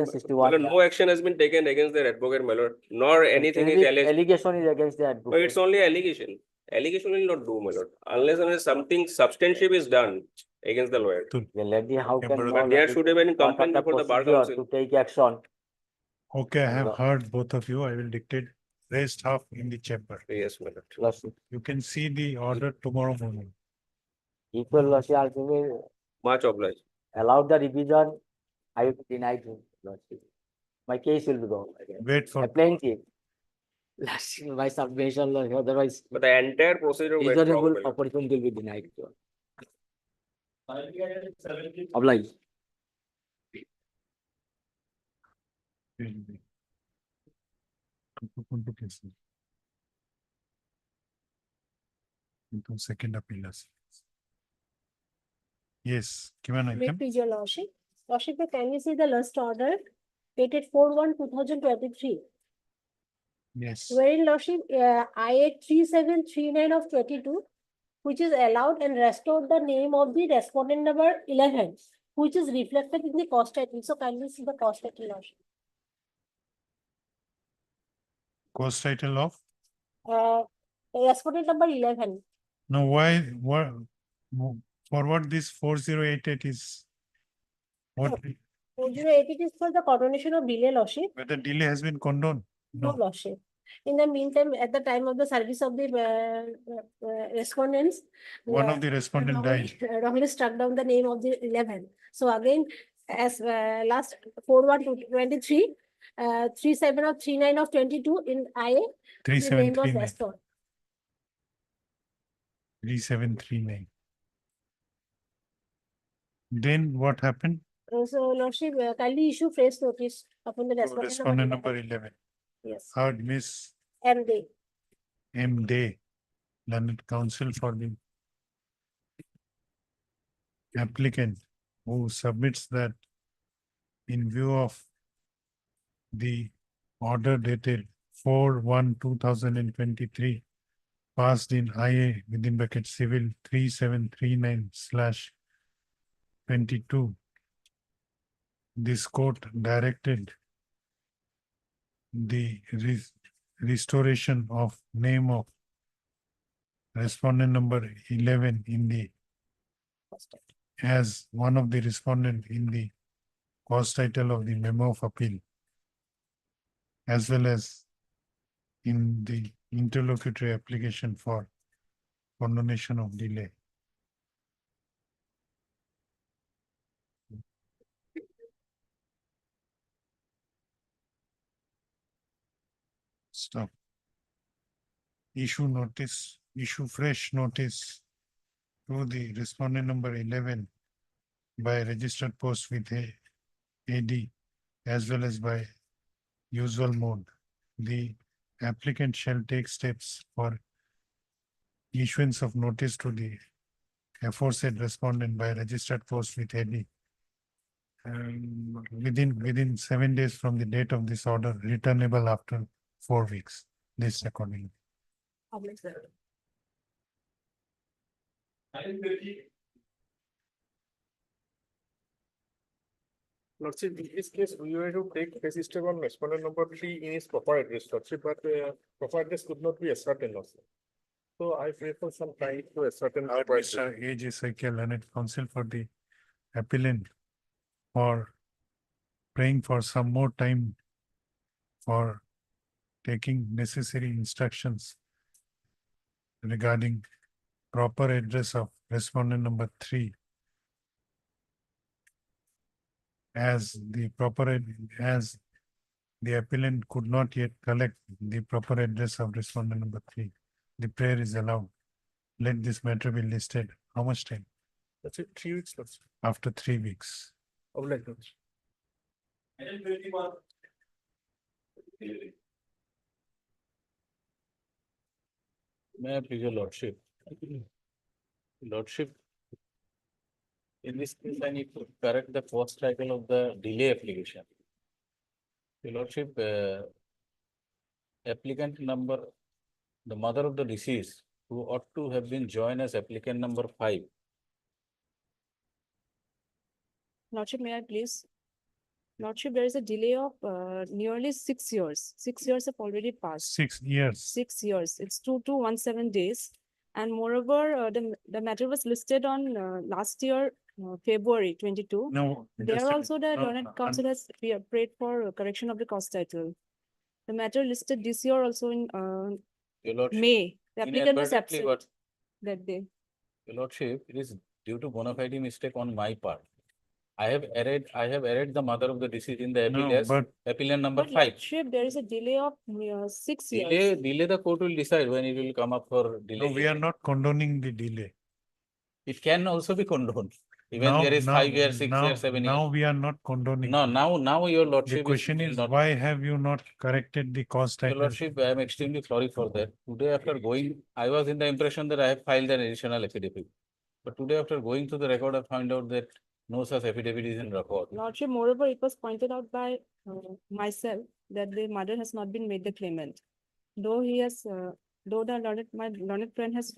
61. No action has been taken against their advocate, my lord, nor anything is Specific alleged. allegation is against the No, advocate. it's only allegation. Allegation will not do, my lord, unless something substantive is done against the lawyer. The lady, how can brother. no But there lady should have been part of complaint the before the bar procedure council. to take action? Okay, I have No. heard both of you. I will dictate rest half in the chamber. Yes, my lord. Lordship, You can see the order tomorrow morning. equal lordship ultimately Much obliged. allowed the revision. I will deny it, lordship. My case will be gone again. Wait for, A plaintiff. Lordship, my submission, lordship, otherwise But the entire procedure went wrong, reasonable my lord. opportunity will be denied. Oblige. into second appeal. Yes, given May item. please your lordship. Lordship, can you see the last order dated 4/1/2023? Yes, Wherein lordship, IA 3739 of 22, which is allowed and restored the name of the respondent number 11, which is reflected in the cost title. So kindly see the cost title, lordship. course title of, Respondent number 11. now why, what, for what this 4088 is? What, 4088 is for the condonation of delay, lordship. whether delay has been condoned? No, No, lordship. In the meantime, at the time of the service of the respondents, one of the respondent died. wrongly struck down the name of the 11. So again, as last 4/1/23, 37 of 39 of 22 in IA, the name was 3739, restored. 3739. Then what happened? So lordship, kindly issue fresh notice upon the To respondent respondent number number 11. 11. Yes, Heard Miss and they. M. Day, learned counsel for the applicant who submits that in view of the order dated 4/1/2023 passed in IA within bracket civil 3739/22. This court directed the restoration of name of respondent number 11 in the as one of the respondent in the cause title of the memo of appeal, as well as in the interlocutory application for condonation of delay. Stop. Issue notice, issue fresh notice to the respondent number 11 by registered post with AD as well as by usual mode. The applicant shall take steps for issuance of notice to the aforesaid respondent by registered post with AD. Within 7 days from the date of this order, returnable after 4 weeks. This accordingly. Oblige, sir. Lordship, in this case, we were to take case step on respondent number 3 in his proper address, Lordship, but proper address could not be ascertained, Lordship. So I pray for some time to ascertain. Mr. A.J. Saikya, learned counsel for the appellant for praying for some more time for taking necessary instructions regarding proper address of respondent number 3 as the appellant could not yet collect the proper address of respondent number 3. The prayer is allowed. Let this matter be listed. How much time? That's it, 3 weeks, Lordship. After 3 weeks. Oblige, Lordship. May I please your lordship? Lordship. In this case, I need to correct the first title of the delay application. Your lordship, applicant number, the mother of the deceased who ought to have been joined as applicant number 5. Lordship, may I please? Lordship, there is a delay of nearly 6 years. 6 years have already passed. 6 years. 6 years. It's 2217 days. And moreover, the matter was listed on last year, February 22. No. There just a also the minute. No, learned no, council has prayed for correction of the cost title. The matter listed this year also in Your Lordship, May. The applicant was inadvertently, absent but that day. Your Lordship, it is due to bona fide mistake on my part. I have added the mother of the deceased in the appeal No, as but appellant number But 5. Lordship, there is a delay of 6 years. Delay the court will decide when it will come up for delay. no, we are not condoning the delay. It can also be condoned. Even Now- there is now- 5 years, 6 now- years, 7 Now years. we are not condoning. No, it. now your The Lordship question will is, not. why have you not corrected the cost Your title? Lordship, I am extremely sorry for that. Today after going, I was in the impression that I have filed an additional affidavit. But today after going through the record, I found out that no such affidavit is in record. Lordship, moreover, it was pointed out by myself that the mother has not been made the claimant. Though he has, though my learned friend has,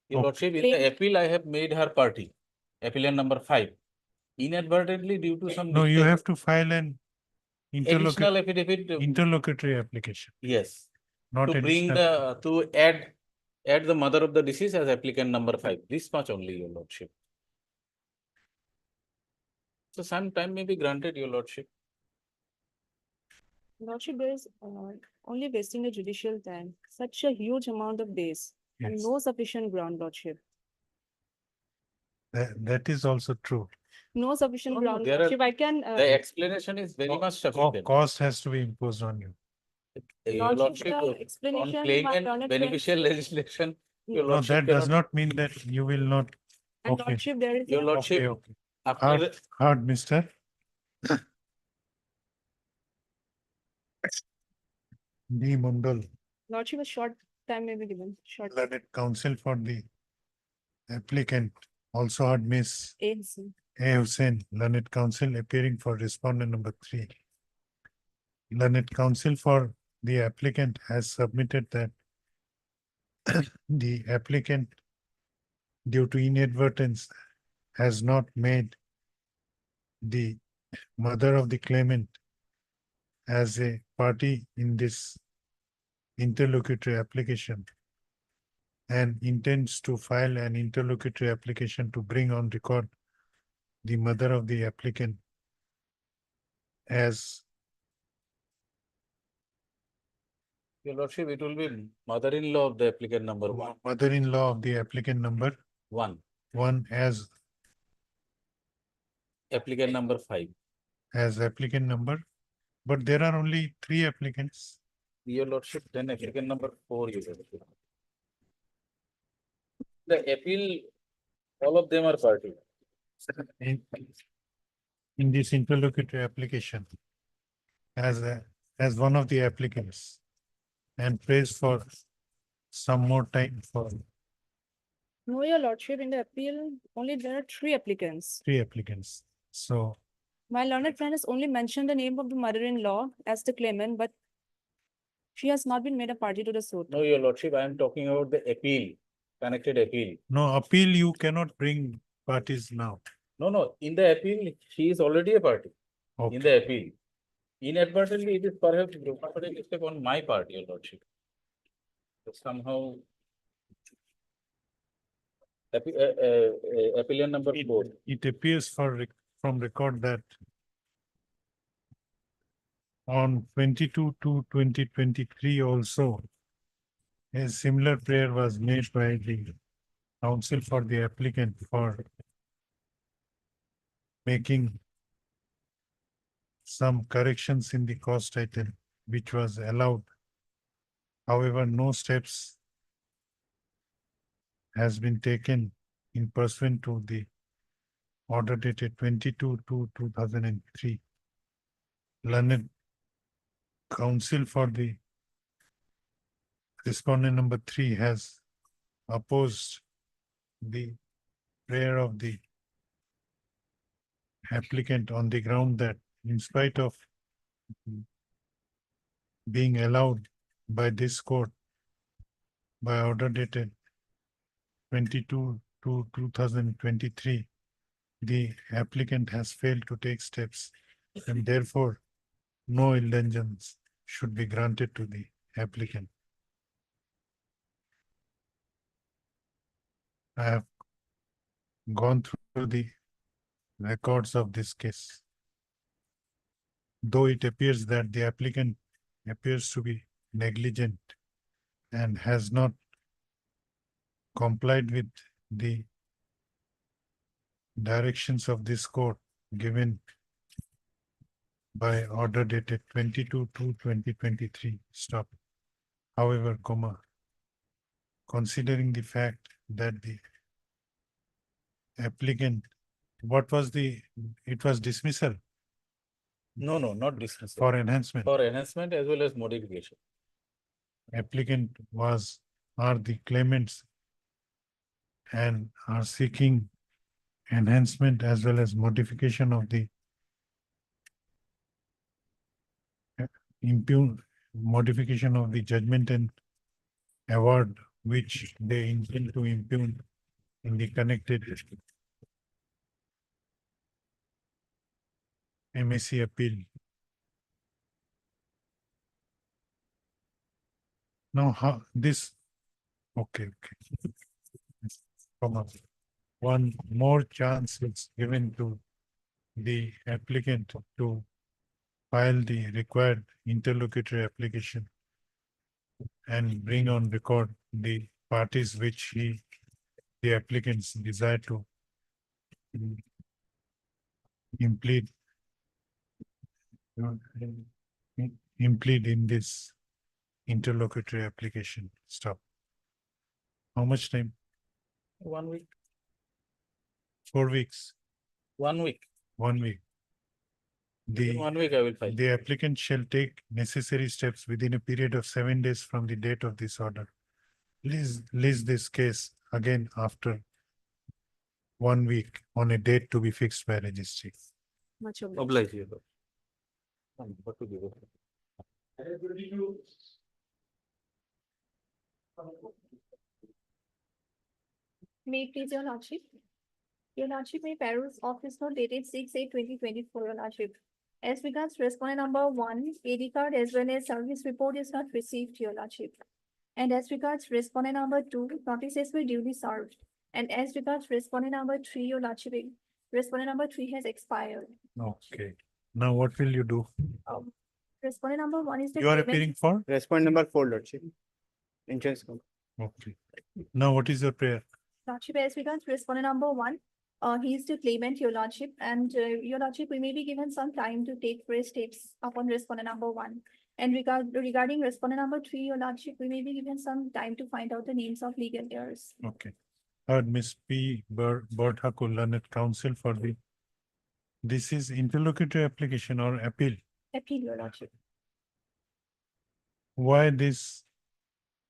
Your Lordship, in the appeal, I have made her party, appellant number 5. Inadvertently due to some No, you mistake, have to file an additional interlocutory, affidavit, interlocutory application, yes, not to bring additional. to add the mother of the deceased as applicant number 5. This much only, Your Lordship. So some time may be granted, Your Lordship. Lordship, there is only wasting a judicial time, such a huge amount of days and Yes. no sufficient ground, Lordship. That is also true. No sufficient No, ground, there are- Lordship. I can, The explanation is very much sufficient. Cost has to be imposed on you. Your Lordship, Lordship, the explanation on my claimant learned beneficial friend- legislation, Your No, Lordship that does cannot. not mean that you will not. and Okay. Lordship, there is Your a Lordship, Okay, okay. after, Hard, mister. D. Mundal, Lordship, a short time may be given, short. learned counsel for the applicant, also had Miss ANC. A. Hussain, learned counsel appearing for respondent number 3. Learned counsel for the applicant has submitted that the applicant, due to inadvertence, has not made the mother of the claimant as a party in this interlocutory application and intends to file an interlocutory application to bring on record the mother of the applicant as Your Lordship, it will be mother-in-law of the applicant number 1. mother-in-law of the applicant number 1, 1 as applicant number 5. applicant number, but there are only 3 applicants. Your Lordship, then applicant number 4, Your Lordship. The appeal, all of them are party. In this interlocutory application as one of the applicants and prays for some more time for No, your Lordship, in the appeal, only there are 3 applicants. 3 applicants. So My learned friend has only mentioned the name of the mother-in-law as the claimant, but she has not been made a party to the suit. No, Your Lordship, I am talking about the appeal, connected appeal. no appeal, you cannot bring parties now. No, in the appeal, she is already a party. Okay. In the appeal. Inadvertently, it is perhaps a mistake on my part, Your Lordship. So somehow. Appellant number 4. It appears from record that on 22/2/2023 also a similar prayer was made by the counsel for the applicant for making some corrections in the cost item, which was allowed. However, no steps has been taken in pursuant to the order dated 22/2/2003. Learned counsel for the respondent number 3 has opposed the prayer of the applicant on the ground that in spite of being allowed by this court by order dated 22/2/2023, the applicant has failed to take steps and therefore no indulgence should be granted to the applicant. I have gone through the records of this case. Though it appears that the applicant appears to be negligent and has not complied with the directions of this court given by order dated 22/2/2023. Stop. However, considering the fact that the applicant, what was it was dismissal No, no, not dismissal. for enhancement. For enhancement as well as modification. Applicant are the claimants and are seeking enhancement as well as modification of the modification of the judgment and award which they intend to impugn in the connected MAC appeal. Now, how this, okay. One more chance is given to the applicant to file the required interlocutory application and bring on record the parties which the applicants desire to implead in this interlocutory application. Stop. How much time? 1 week. 4 weeks. 1 week. 1 week. Within 1 week I will file. The applicant shall take necessary steps within a period of 7 days from the date of this order. Please list this case again after 1 week on a date to be fixed by registry. Much Oblige you. What to do? May it please your lordship. Your lordship, may Paris office note dated 6/8/2024, your lordship. As regards respondent number 1, AD card as well as service report is not received, your lordship. And as regards respondent number 2, notices were duly served. And as regards respondent number 3, your lordship, respondent number 3 has expired. Okay. Now what will you do? Respondent number 1 is the You are claimant- appearing for? Respondent number 4, Lordship. Insurance company. Okay. Now what is your prayer? Lordship, as regards respondent number 1, he is the claimant, your lordship, and your lordship, we may be given some time to take fresh steps upon respondent number 1. And regarding respondent number 3, your lordship, we may be given some time to find out the names of legal heirs. Okay. Heard Ms. P. Bordhaku, learned counsel for this is interlocutory application or appeal. Appeal, your lordship. Why this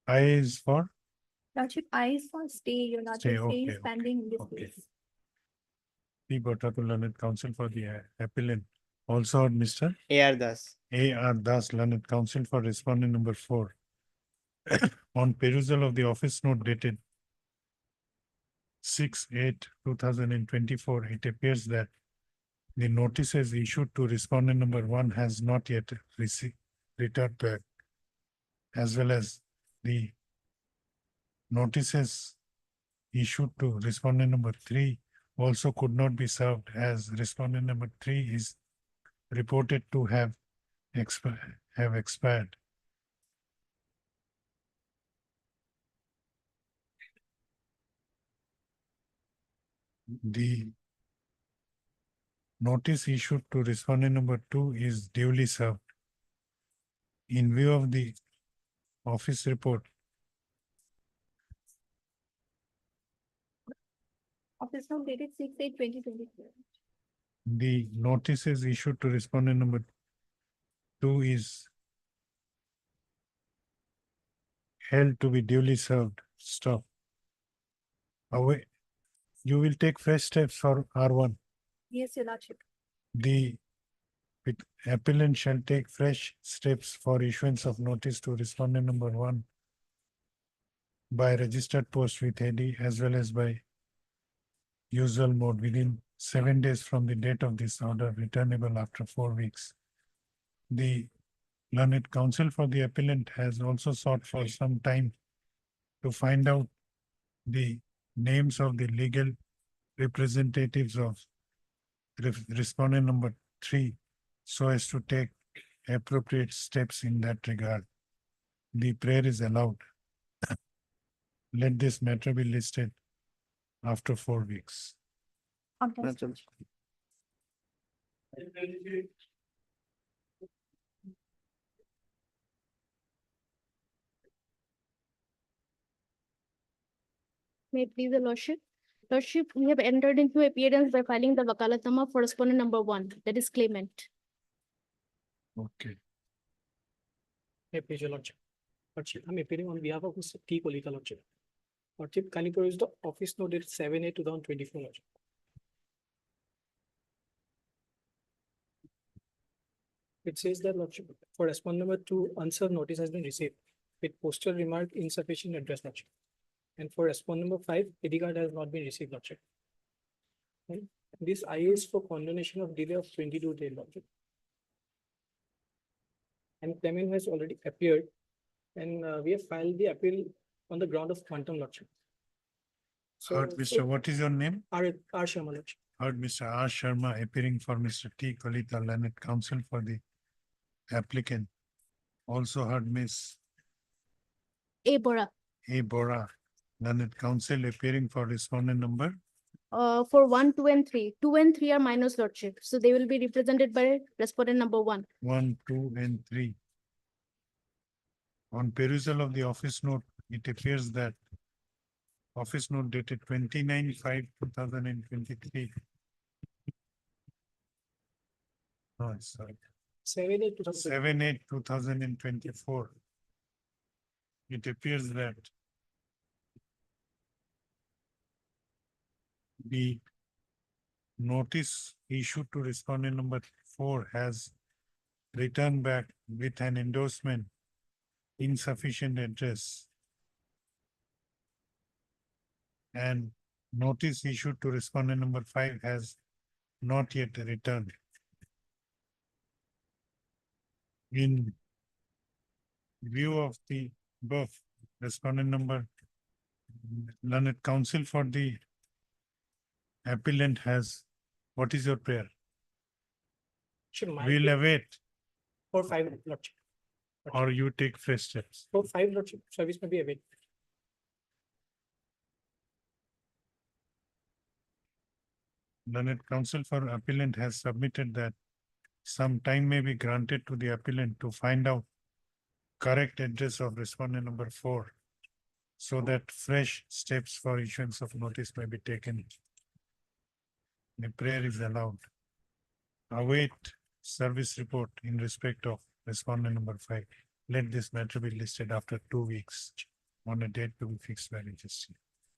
I is for? Lordship, I is for stay, your lordship, stay okay, is pending in this okay. case. P. Bordhaku, learned counsel for the appellant. Also heard Mr. A.R. Das. A.R. Das, learned counsel for respondent number 4. On perusal of the office note dated 6/8/2024, it appears that the notices issued to respondent number 1 has not yet returned back, as well as the notices issued to respondent number 3 also could not be served, as respondent number 3 is reported to have expired. The notice issued to respondent number 2 is duly served. In view of the office report, Office note dated 6/8/2024. the notices issued to respondent number 2 is held to be duly served. Stop. Away. You will take fresh steps for R1. Yes, your lordship. The appellant shall take fresh steps for issuance of notice to respondent number 1 by registered post with AD as well as by usual mode within 7 days from the date of this order, returnable after 4 weeks. The learned counsel for the appellant has also sought for some time to find out the names of the legal representatives of respondent number 3 so as to take appropriate steps in that regard. The prayer is allowed. Let this matter be listed after 4 weeks. May it please the Lordship. Lordship, we have entered into appearance by filing the Wakalatnama for respondent number 1, that is claimant. Okay. May it please your Lordship. Lordship, I'm appearing on behalf of Mr. T. Kolita, Lordship. Lordship, kindly produce the office note dated 7/8/2024, Lordship. It says that, Lordship, for respondent number 2, unserved notice has been received with postal remark insufficient address, Lordship. And for respondent number 5, ID card has not been received, Lordship. And this IA is for condonation of delay of 22 days, Lordship. And claimant has already appeared, and we have filed the appeal on the ground of quantum, Lordship. Heard, Mr. What is your name? R. Sharma, Lordship. Heard, Mr. R. Sharma appearing for Mr. T. Kolita, learned counsel for the applicant. Also heard Miss A. Bora. A. Bora, learned counsel appearing for respondent number. For 1, 2, and 3. 2 and 3 are minors, Lordship. So they will be represented by respondent number 1. 1, 2, and 3. On perusal of the office note, it appears that office note dated 29/5/2023. No, sorry. 7/8/2024. It appears that the notice issued to respondent number 4 has returned back with an endorsement insufficient address. And notice issued to respondent number 5 has not yet returned. In view of the above, respondent number, learned counsel for the appellant has, what is your prayer? We'll await. For 5, Lordship. Or you take fresh steps. For 5, Lordship, service may be awaited. Learned counsel for appellant has submitted that some time may be granted to the appellant to find out correct address of respondent number 4 so that fresh steps for issuance of notice may be taken. The prayer is allowed. Await service report in respect of respondent number 5. Let this matter be listed after 2 weeks on a date to be fixed by registry.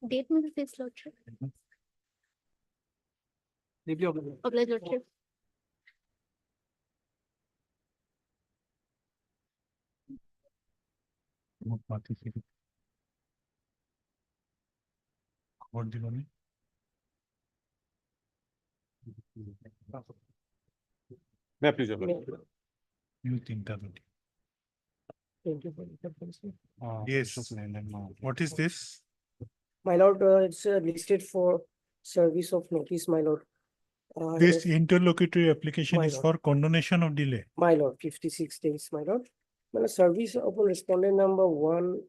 Date may be fixed, Lordship. Obliged, Lordship. What do you want? May I please? You think that? Thank you for the information. Yes. What is this? My lord, it's listed for service of notice, my lord. This interlocutory application My is lord. for condonation of delay. My lord, 56 days, my lord. My lord, service of respondent number 1,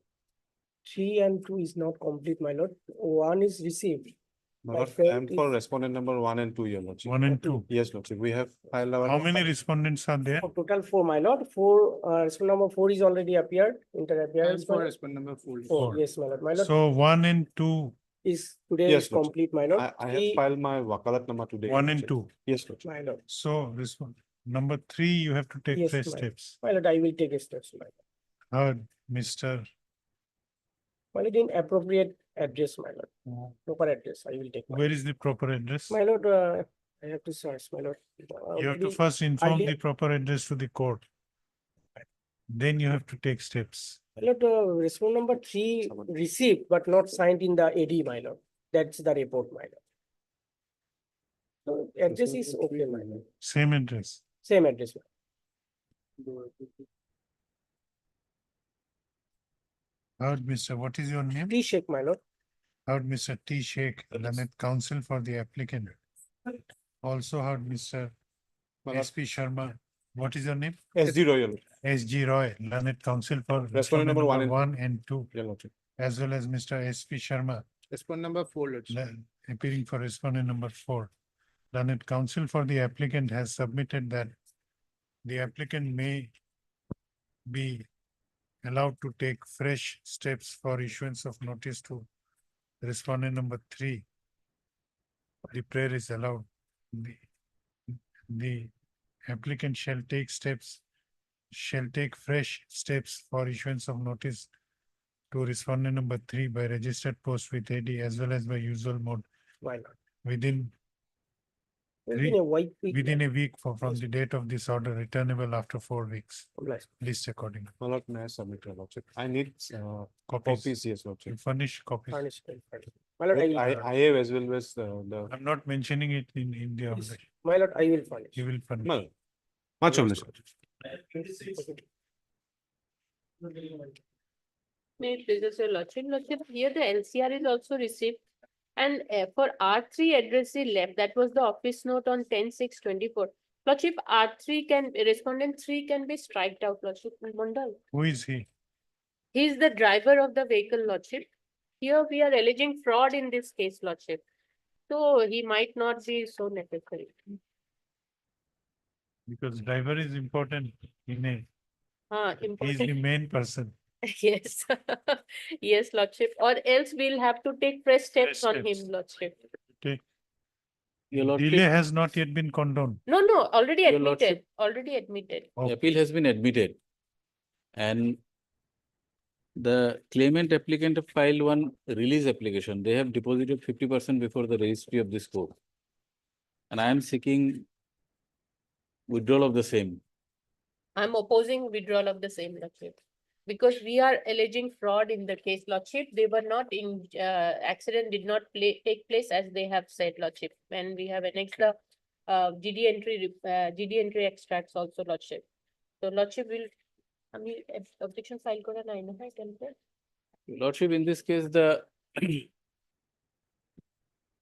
3, and 2 is not complete, my lord. 1 is received. My My lord, friend I am for respondent number 1 and 2, your lordship. 1 and 2. Yes, lordship, we have filed our. How many respondents are there? For total 4, my lord. 4, respondent number 4 is already appeared, inter appearance. my lord. respondent number 4. 4, yes, my lord. My lord So 1 and 2, is today Yes, is lordship. complete, my lord. I have Three- filed my wakalat number today. 1 and lordship. 2. Yes, lordship. My lord, So respond. Number 3, you have to take Yes, fresh my lord. steps. my lord, I will take a steps, my lord. Heard, Mr. My lord, in appropriate address, my lord. Proper address, I will take. my Where is the proper address? My lord, I have to search, my lord. You have to Maybe first inform the earlier- proper address to the court. Then you have to take steps. My lord, respondent number 3 received but not signed in the AD, my lord. That's the report, my lord. So address is okay, my lord. Same address. Same address. Heard Mr. What is your name? T Sheikh, my lord. Heard Mr. T Sheikh, learned counsel for the applicant. Also heard Mr. SP Sharma. What is your name? SG Royal. SG Roy, learned counsel for Respondent number one and 1 and 2, Your Lordship. as well as Mr. SP Sharma, Respondent number 4, Lordship. appearing for respondent number 4. Learned counsel for the applicant has submitted that the applicant may be allowed to take fresh steps for issuance of notice to respondent number 3. The prayer is allowed. The applicant shall take fresh steps for issuance of notice to respondent number 3 by registered post with AD as well as by usual mode Why not? within Within a week. within a week from the date of this order, returnable after 4 weeks. Obliged. List accordingly. My lord, may I submit, Your Lordship? I need Copies. yes, Lordship. You furnish copies. Furnished, furnished. My lord, I will furnish. I have as well as the. I'm not mentioning it in the order. My lord, I will furnish. You will furnish. No. Much obliged. May it please your lordship, here the LCR is also received. And for R3 address is left, that was the office note on 10/6/24. Lordship, R3 respondent 3 can be striked out, Lordship. Mondal. Who is he? He is the driver of the vehicle, Lordship. Here we are alleging fraud in this case, Lordship. So he might not be so necessary. Because driver is important in a, he is the Important. main person. Yes, yes, Lordship, or else we'll have to take fresh steps on him, steps. Lordship. Okay. Your Lordship, Delay has not yet been condoned. No, already Your admitted, Lordship. already admitted. the appeal has been admitted. And the claimant applicant have filed one release application. They have deposited 50% before the registry of this court. And I am seeking withdrawal of the same. I'm opposing withdrawal of the same, Lordship. Because we are alleging fraud in the case, Lordship. They were not in, accident did not take place as they have said, Lordship. And we have annexed the GD entry extracts also, Lordship. So Lordship will, I mean, objection file kora nai na hai template. Your Lordship, in this case, the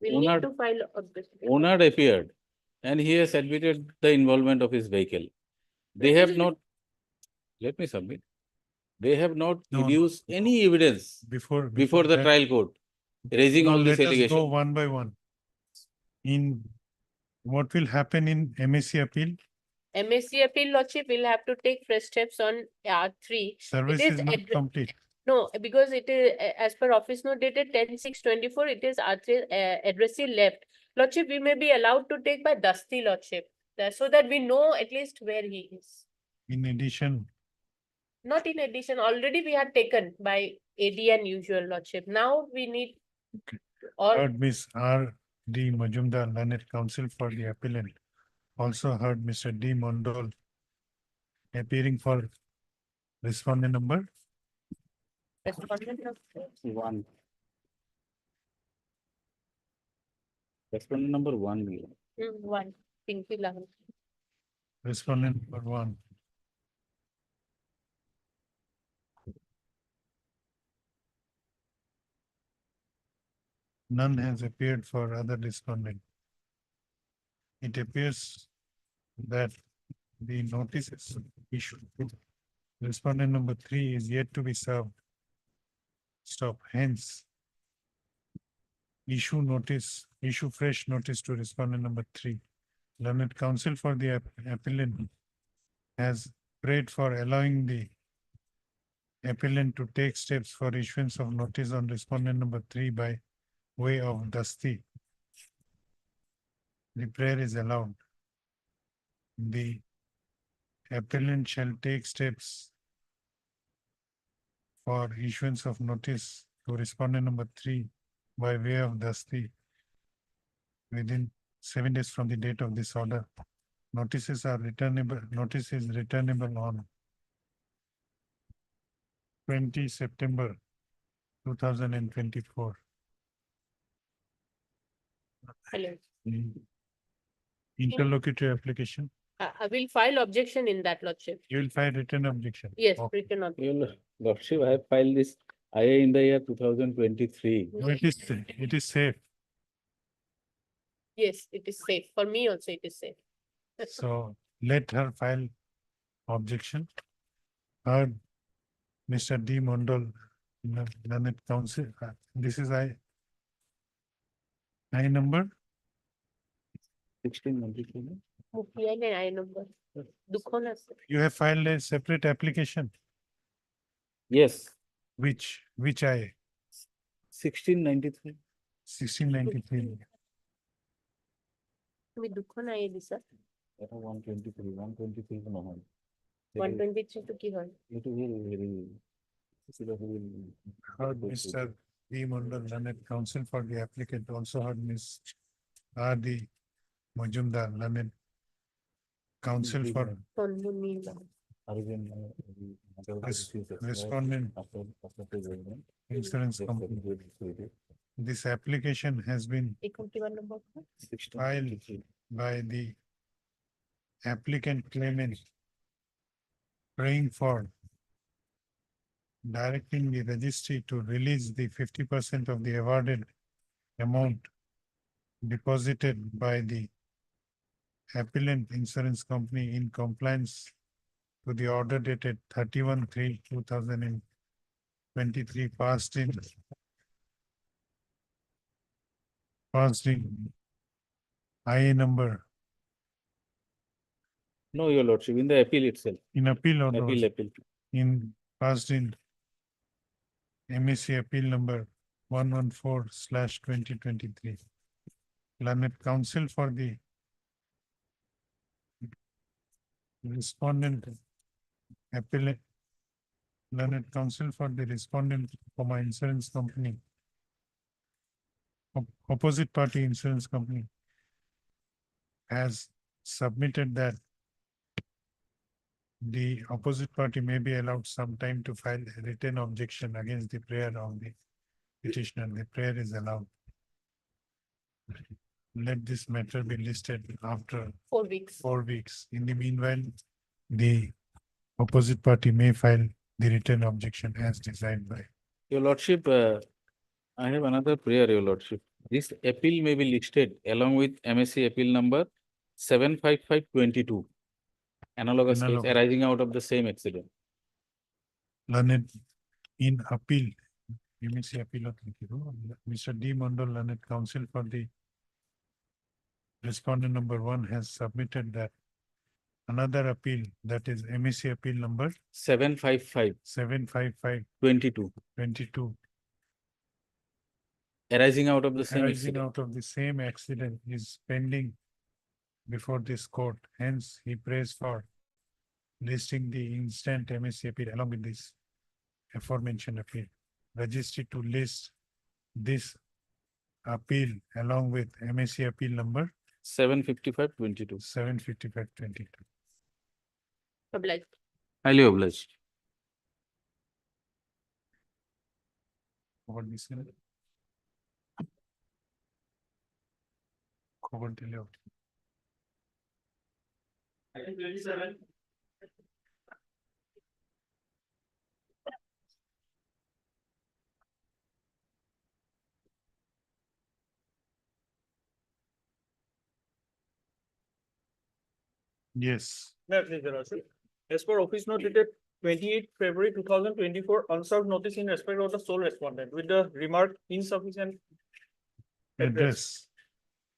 We'll need Owner- to file objection. owner appeared and he has admitted the involvement of his vehicle. They have not, let me submit. They have not No, no. produced any evidence Before before the that- trial court raising No, all this let us go allegation. one by one. In what will happen in MSc appeal? MSc appeal, Lordship, will have to take fresh steps on R3. Service It is not addre- complete. No, because it is, as per office note dated 10/6/24, it is R3 addressee left. Lordship, we may be allowed to take by Dusty, Lordship, so that we know at least where he is. In addition, Not in addition, already we had taken by AD and usual, Lordship. Now we need all, heard Miss R. D. Majumdar, learned counsel for the appellant. Also heard Mr. D. Mondol appearing for respondent number respondent of, 1. Respondent number 1. 1, Pinky Lahan. respondent number 1. None has appeared for other respondent. It appears that the notice is issued. Respondent number 3 is yet to be served. Stop. Hence, issue fresh notice to respondent number 3. Learned counsel for the appellant has prayed for allowing the appellant to take steps for issuance of notice on respondent number 3 by way of Dusty. The prayer is allowed. The appellant shall take steps for issuance of notice to respondent number 3 by way of Dusty within 7 days from the date of this order. Notices are returnable, notice is returnable on 20 September 2024. Hello. Interlocutory application. I will file objection in that, Lordship. You will file written objection. Yes, Okay. written objection. Your Lordship, I have filed this IA in the year 2023. No, it is safe. Yes, it is safe. For me also, it is safe. So let her file objection. Heard Mr. D. Mondal, Learned Counsel. This is I number. 1693. PI and I number. Dukho na sir. You have filed a separate application. Yes, Which I 1693. 1693. तुम्ही दुःख नाही दिसत. That was 123. 123 no হয়। 123 to কি হয়? It is very. Heard Mr. D. Mondal, Learned Counsel for the applicant. Also heard Ms. R.D. Majumdar, Learned Counsel for respondent insurance company. This application has been filed by the applicant claimant praying for directing the registry to release the 50% of the awarded amount deposited by the appellant insurance company in compliance to the order dated 31/3/2023 passed in IA number No, Your Lordship, in the appeal itself. in appeal order Appeal. in passed in MSC appeal number 114/2023. Learned Counsel for the respondent appellate, Learned Counsel for the respondent insurance company, opposite party insurance company has submitted that the opposite party may be allowed some time to file a written objection against the prayer of the petitioner. The prayer is allowed. Let this matter be listed after 4 weeks. 4 weeks. In the meanwhile, the opposite party may file the written objection as desired by. Your Lordship, I have another prayer, Your Lordship. This appeal may be listed along with MSC appeal number 75522. Analogous case Analogous. arising out of the same accident. Learned in appeal, MSC appeal, Mr. D. Mondal, Learned Counsel for the respondent number 1 has submitted that another appeal, that is MSC appeal number 755 75522 22. Arising out of the same arising accident. out of the same accident is pending before this court. Hence, he prays for listing the instant MSC appeal along with this aforementioned appeal. Registry to list this appeal along with MSC appeal number 75522. 75522. Obliged. Highly obliged. খবর দিছেন? খবর দিলেও yes. As per office note dated 28 February 2024, unserved notice in respect of the sole respondent with the remark insufficient Address.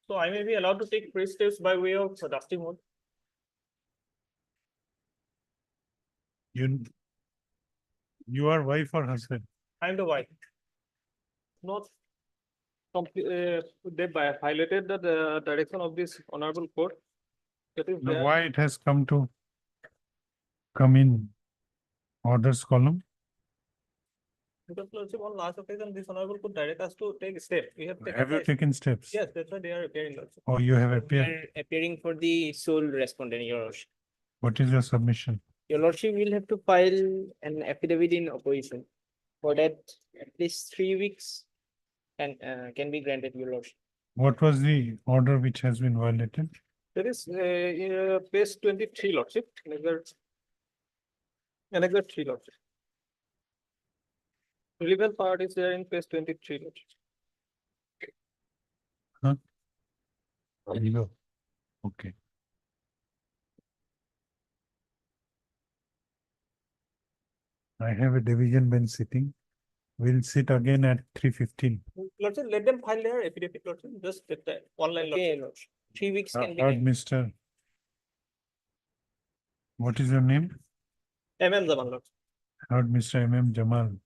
So I may be allowed to take fresh steps by way of dusty mode. You are wife or husband? I am the wife. Not they violated the direction of this honorable court. That is Now, there. why it has come in orders column? Because Lordship, on last occasion, this honorable court direct us to take step. We have taken. Have you the- taken steps? Yes, that's why they are appearing, Lordship. Or you have We appeared? are appearing for the sole respondent, Your Worship. What is your submission? Your lordship will have to file an affidavit in opposition. For that, at least 3 weeks can be granted, your lordship. What was the order which has been violated? There is page 23, lordship, another 3, lordship. Relevant part is there in page 23, lordship. Huh? No. Okay. I have a division bench sitting. We'll sit again at 3:15. Lordship, let them file their affidavit, lordship, just get the online, Okay, lordship. lordship. 3 weeks can be Heard granted. Mr. What is your name? Zaman, lordship. Heard Mr. M.M. Jamal,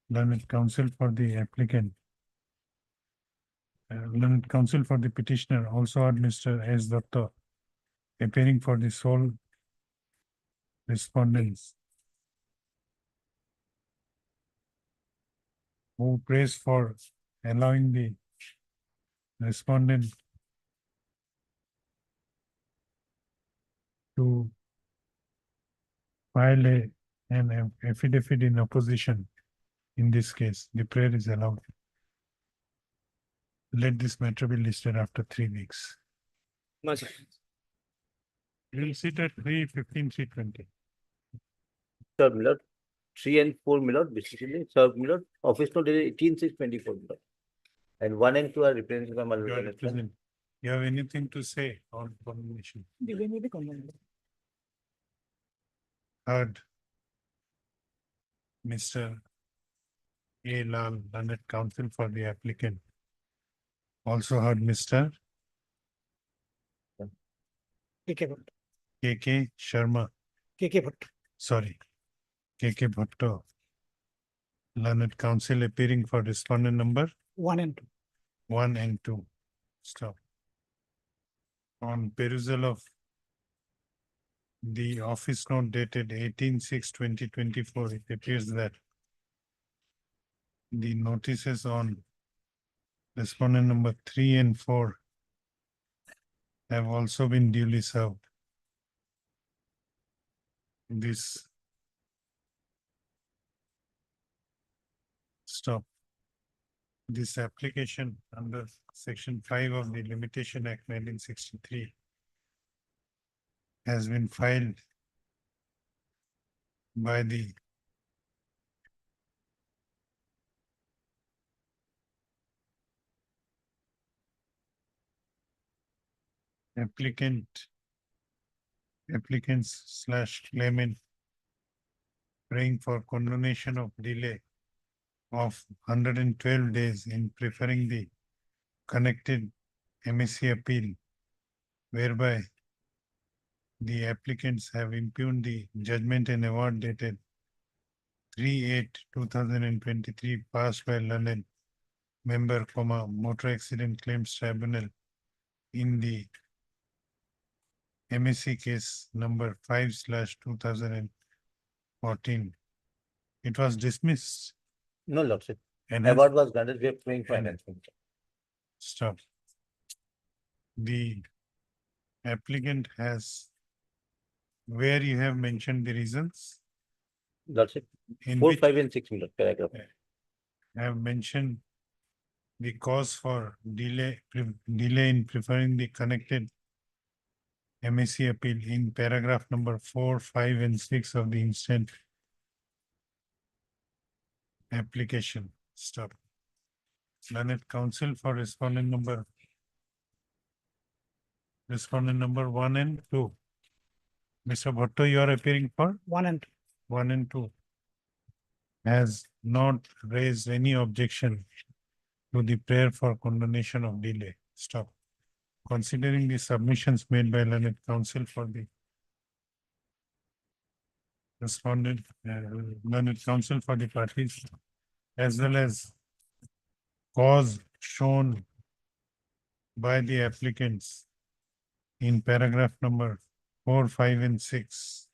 learned counsel for the applicant. Learned counsel for the petitioner, also heard Mr. S. Datta, appearing for the sole respondents, who prays for allowing the respondent to file an affidavit in opposition. In this case, the prayer is allowed. Let this matter be listed after 3 weeks. Much. We will sit at 3:15, 3:20. Sir, Milord, 3 and 4, Milord, basically, Sir, Milord, office note is 18/6/24, Milord. And 1 and 2 are represented by my You are Milord. represent. You have anything to say on condemnation? Heard Mr. A. Lal, learned counsel for the applicant. Also heard Mr. KK Bhatt. K.K. Sharma, KK Bhatt. sorry, K.K. Bhatto, learned counsel appearing for respondent number 1 and 2. 1 and 2. Stop. On perusal of the office note dated 18/6/2024, it appears that the notices on respondent number 3 and 4 have also been duly served. This stop. This application under section 5 of the Limitation Act 1963 has been filed by the applicants/claimant praying for condonation of delay of 112 days in preferring the connected MSc appeal, whereby the applicants have impugned the judgment and award dated 3/8/2023 passed by learned member, Motor Accident Claims Tribunal in the MSc case number 5/2014. It was dismissed. No, Lordship. And Award was granted, we are paying finance. stop. The applicant has, where you have mentioned the reasons, Lordship, in 4, which 5 and 6, Milord, paragraph. have mentioned the cause for delay in preferring the connected MSc appeal in paragraph number 4, 5, and 6 of the instant application. Stop. Learned counsel for respondent number 1 and 2. Mr. Bhatto, you are appearing for 1 and 2. 1 and 2. Has not raised any objection to the prayer for condonation of delay. Stop. Considering the submissions made by learned counsel for the respondent, learned counsel for the parties, as well as cause shown by the applicants in paragraph number 4, 5, and 6.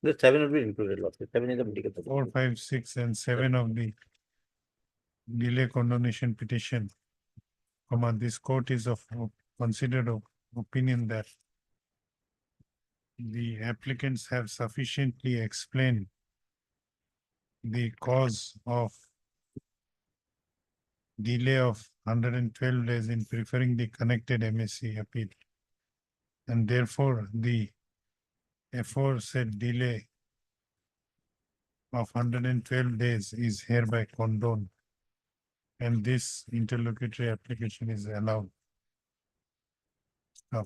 The 7 will be included, Lordship. 7 is the medical. 4, 5, 6, and 7 of the delay condonation petition, this court is of considered of opinion that the applicants have sufficiently explained the cause of delay of 112 days in preferring the connected MSC appeal. And therefore, the aforesaid delay of 112 days is hereby condoned. And this interlocutory application is allowed. Now,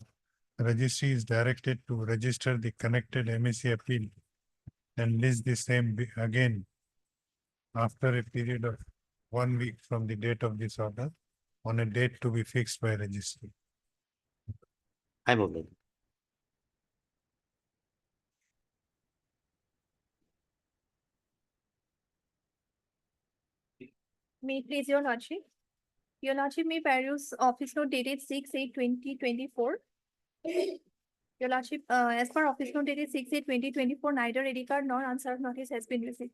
registry is directed to register the connected MSC appeal and list the same again after a period of 1 week from the date of this order on a date to be fixed by registry. I move that. May it please your lordship. Your lordship may peruse office note dated 6/8/2024. Your lordship, as per office note dated 6/8/2024, neither ID card nor unserved notice has been received.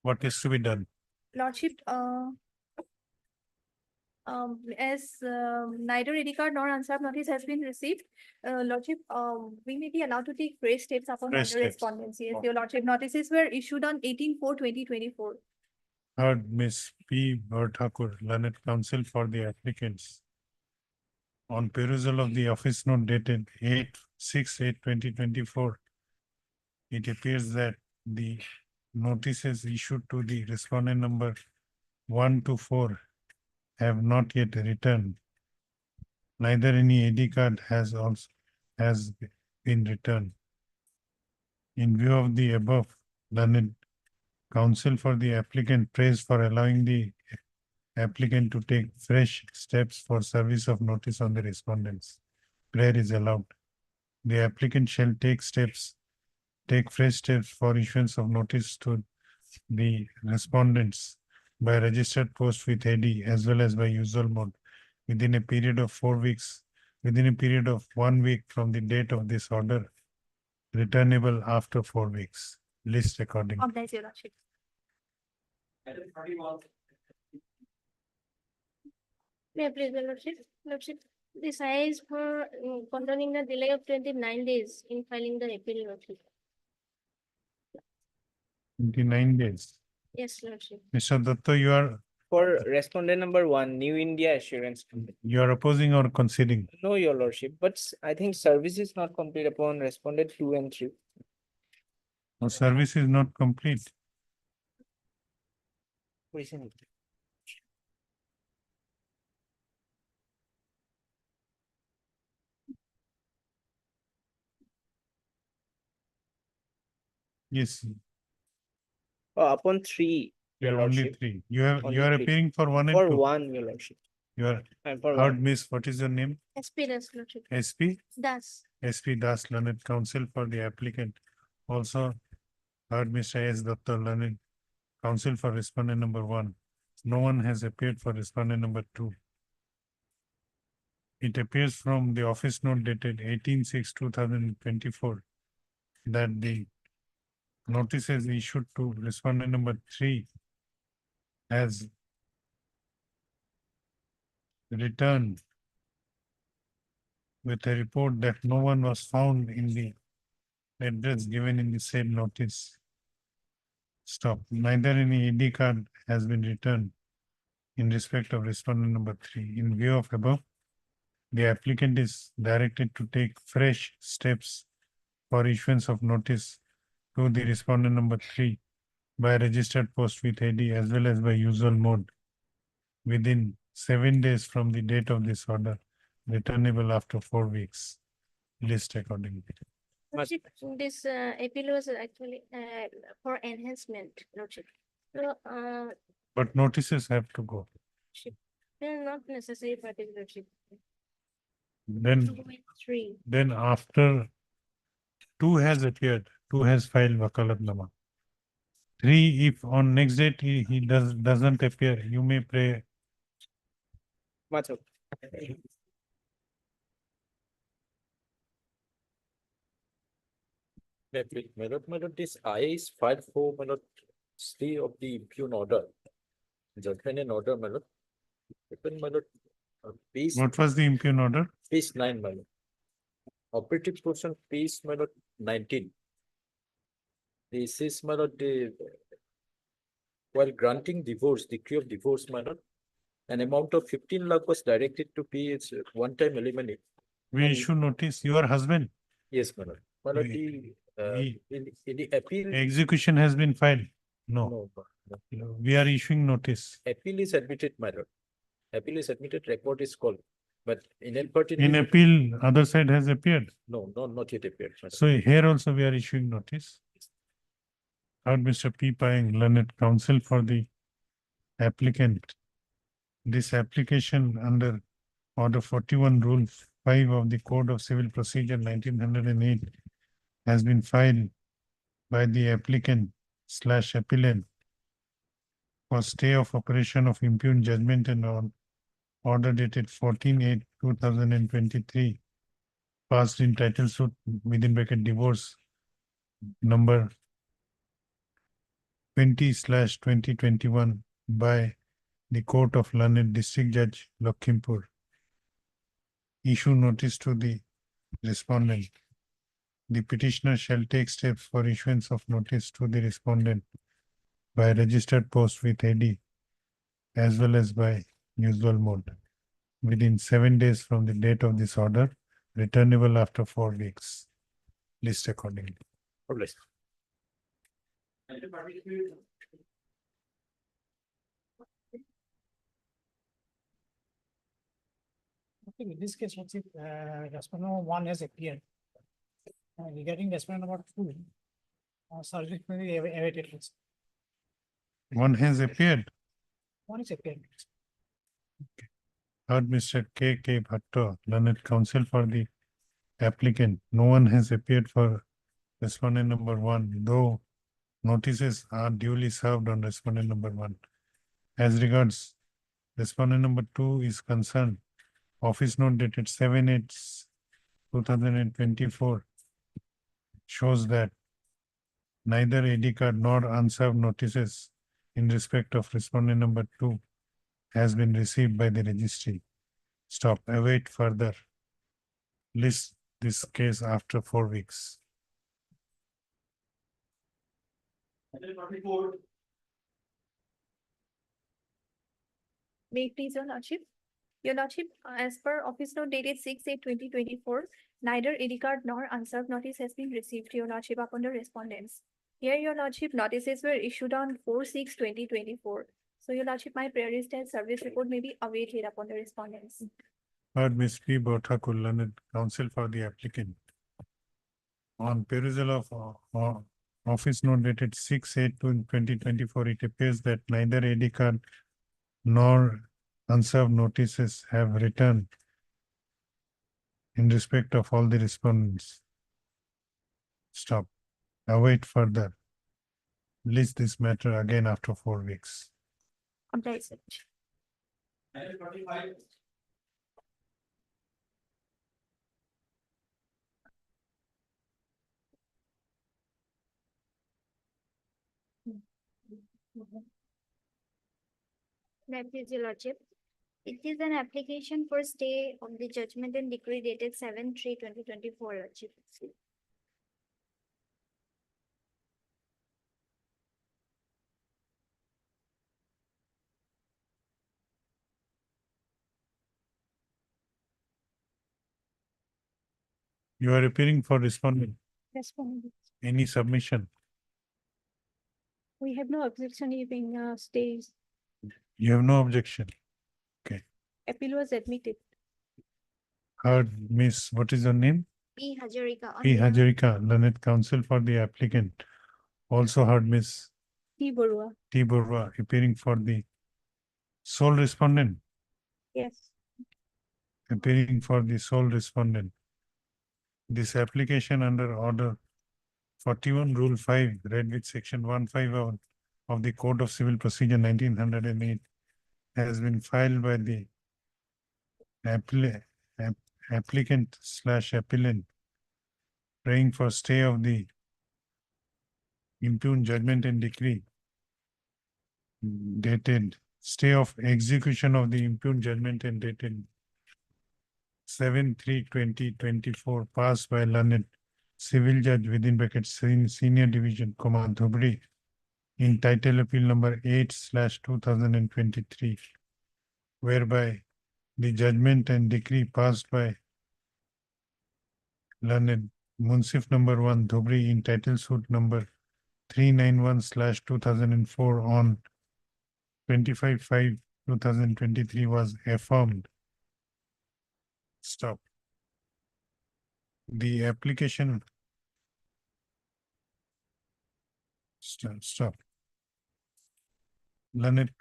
What is to be done? Lordship, as neither ID card nor unserved notice has been received, Lordship, we may be allowed to take fresh steps upon Fresh minor steps. respondents. Yes, your Lordship, notices were issued on 18/4/2024. Heard Ms. P. Bhartakur, learned counsel for the applicants. On perusal of the office note dated 8/6/2024, it appears that the notices issued to the respondent number 1 to 4 have not yet returned. Neither any ID card has been returned. In view of the above, learned counsel for the applicant prays for allowing the applicant to take fresh steps for service of notice on the respondents. Prayer is allowed. The applicant shall take fresh steps for issuance of notice to the respondents by registered post with AD as well as by usual mode within a period of 4 weeks, within a period of 1 week from the date of this order, returnable after 4 weeks. List accordingly. Oblige, your Lordship. May I please, your lordship? Lordship, the size for concerning the delay of 29 days in filing the appeal, lordship. 29 days. Yes, lordship. Mr. Datta, For respondent number 1, New India Assurance Company. you are opposing or conceding? No, your lordship, but I think service is not complete upon respondent 2 and 3. No, service is not complete. Recently. Yes, Oh, upon 3, you your are only lordship. 3. You are Only three. appearing for 1 and For 2. 1, your lordship. You are And for heard, 1. Miss. What is your name? SP Das, lordship. SP? Das. SP Das, learned counsel for the applicant. Also heard Mr. S. Datta, learned counsel for respondent number 1. No one has appeared for respondent number 2. It appears from the office note dated 18/6/2024 that the notices issued to respondent number 3 has returned with a report that no one was found in the address given in the said notice. Stop. Neither any ID card has been returned in respect of respondent number 3. In view of above, the applicant is directed to take fresh steps for issuance of notice to the respondent number 3 by registered post with AD as well as by usual mode within 7 days from the date of this order, returnable after 4 weeks. List accordingly. Lordship, this appeal was actually for enhancement, lordship. So, But notices have to go. they're not necessary for this, lordship. Then, 2 and 3. then after 2 has appeared, 2 has filed Wakalatnama. 3, if on next date he doesn't appear, you may pray. Much okay. My lord, this I is filed for, my lord, stay of the impugn order. Judgment and order, my lord. Open, my lord, page, What was the impugn order? page 9, my lord. operative portion piece, my lord, 19. This is, my lord, while granting divorce, decree of divorce, my lord, an amount of 15 lakh was directed to pay its one-time alimony. We And- issue notice, your husband, Yes, my lord. My lord, We- in the appeal. execution has been filed. No, No. we are issuing notice. Appeal is admitted, my lord. Appeal is admitted, record is called, but In inadvertently. appeal, other side has appeared. No, not yet appeared. my lord. So here also we are issuing notice. Heard Mr. P. Payeng, learned counsel for the applicant. This application under Order 41 Rule 5 of the Code of Civil Procedure 1908 has been filed by the applicant / appellant for stay of operation of impugned judgment and on order dated 14/8/2023 passed in title suit within bracket divorce number 20/2021 by the Court of Learned District Judge Lakhimpur. Issue notice to the respondent. The petitioner shall take steps for issuance of notice to the respondent by registered post with AD as well as by usual mode within 7 days from the date of this order, returnable after 4 weeks. List accordingly. God bless. Okay, in this case, what's it, respondent number 1 has appeared. Regarding respondent number 2, service may be awaited. One has appeared. One is appeared. Heard Mr. K. Bhatto, learned counsel for the applicant. No one has appeared for respondent number 1, though notices are duly served on respondent number 1. As regards respondent number 2 is concerned, office note dated 7/8/2024 shows that neither AD card nor unserved notices in respect of respondent number 2 has been received by the registry. Stop, await further. List this case after 4 weeks. May it please your lordship. Your lordship, as per office note dated 6/8/2024, neither AD card nor unserved notice has been received, your lordship, upon the respondents. Here, your lordship, notices were issued on 4/6/2024. So, your lordship, my prayer is that service report may be awaited upon the respondents. Heard Ms. P. Bothakur, learned counsel for the applicant. On perusal of office note dated 6/8/2024, it appears that neither AD card nor unserved notices have returned in respect of all the respondents. Stop. Await further. List this matter again after 4 weeks. Complies, sir. That is your lordship. It is an application for stay of the judgment and decree dated 7/3/2024, lordship. You are appearing for respondent. Respondent. Any submission? We have no objection even stays. You have no objection. Appeal was admitted. Heard Miss, what is your name? P. Hajarika. on P. behalf- Hajarika, learned counsel for the applicant. Also heard Miss T. Borua. T. Borua appearing for the sole respondent, Yes. appearing for the sole respondent. This application under order 41 Rule 5 read with section 151 of the Code of Civil Procedure 1908 has been filed by the applicant / appellant praying for stay of the impugned judgment and decree dated stay of execution of the impugned judgment and dated 7/3/2024 passed by learned civil judge within brackets senior division, Dhubri in title appeal number 8/2023, whereby the judgment and decree passed by learned Munsif number 1 Dhubri in title suit number 391/2004 on 25/5/2023 was affirmed. Stop. The application. Stop. Learned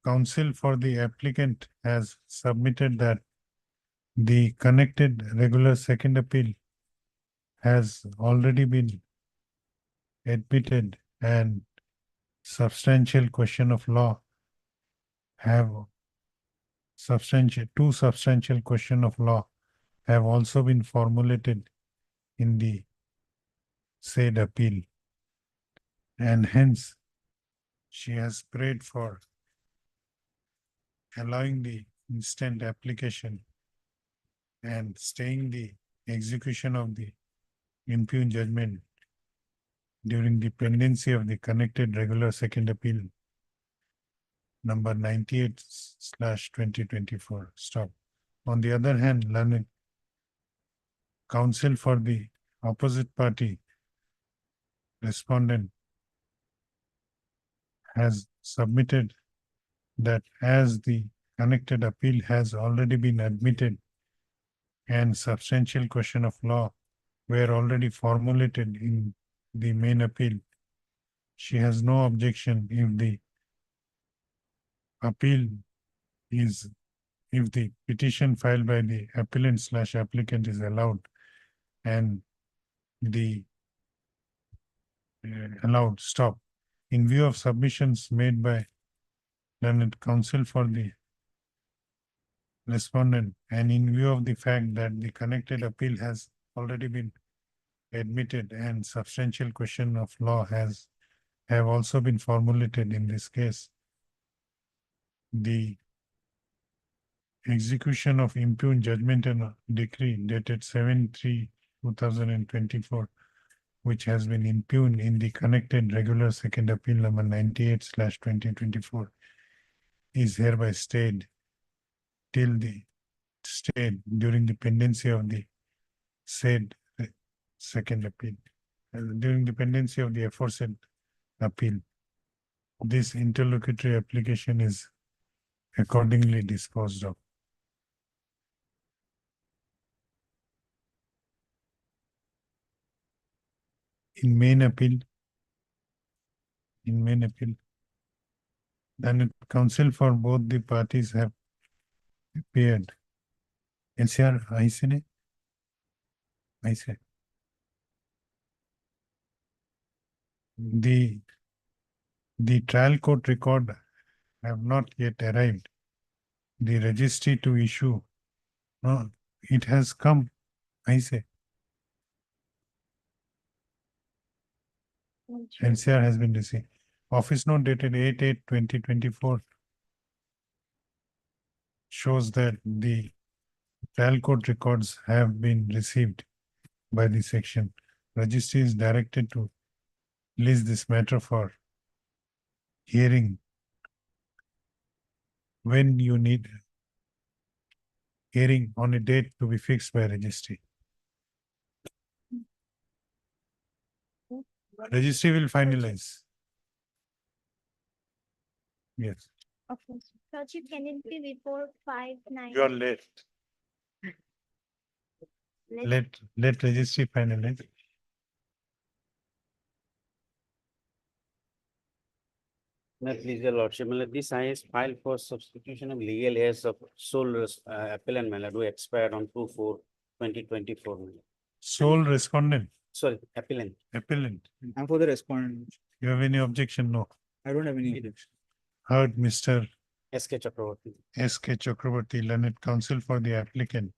counsel for the applicant has submitted that the connected regular second appeal has already been admitted and substantial question of law have two substantial question of law have also been formulated in the said appeal, and hence she has prayed for allowing the instant application and staying the execution of the impugned judgment during the pendency of the connected regular second appeal number 98/2024. Stop. On the other hand, learned counsel for the opposite party respondent has submitted that as the connected appeal has already been admitted and substantial question of law were already formulated in the main appeal, she has no objection if the appeal is, if the petition filed by the appellant/applicant is allowed and the allowed. Stop. In view of submissions made by learned counsel for the respondent and in view of the fact that the connected appeal has already been admitted and substantial question of law have also been formulated in this case, the execution of impugned judgment and decree dated 7/3/2024, which has been impugned in the connected regular second appeal number 98/2024, is hereby stayed till the stayed during the pendency of the said second appeal, during the pendency of the aforesaid appeal. This interlocutory application is accordingly disposed of. In main appeal, then counsel for both the parties have appeared. NCR, I say. The trial court record have not yet arrived. The registry to issue, no, it has come, I say. NCR has been received. Office note dated 8/8/2024 shows that the trial court records have been received by the section. Registry is directed to list this matter for hearing when you need hearing on a date to be fixed by registry. Registry will finalize. Yes. Okay. Lordship, can it be before 5/9? You are late. Let registry finalize. May please your lordship, this I is filed for substitution of legal heirs of sole appellant do expired on 2/4/2024. Sole respondent. Sorry, appellant. Appellant. I'm for the respondent. You have any objection? No. I don't have any objection. Heard Mr. SK Chakraborty. SK Chakraborty, learned counsel for the applicant.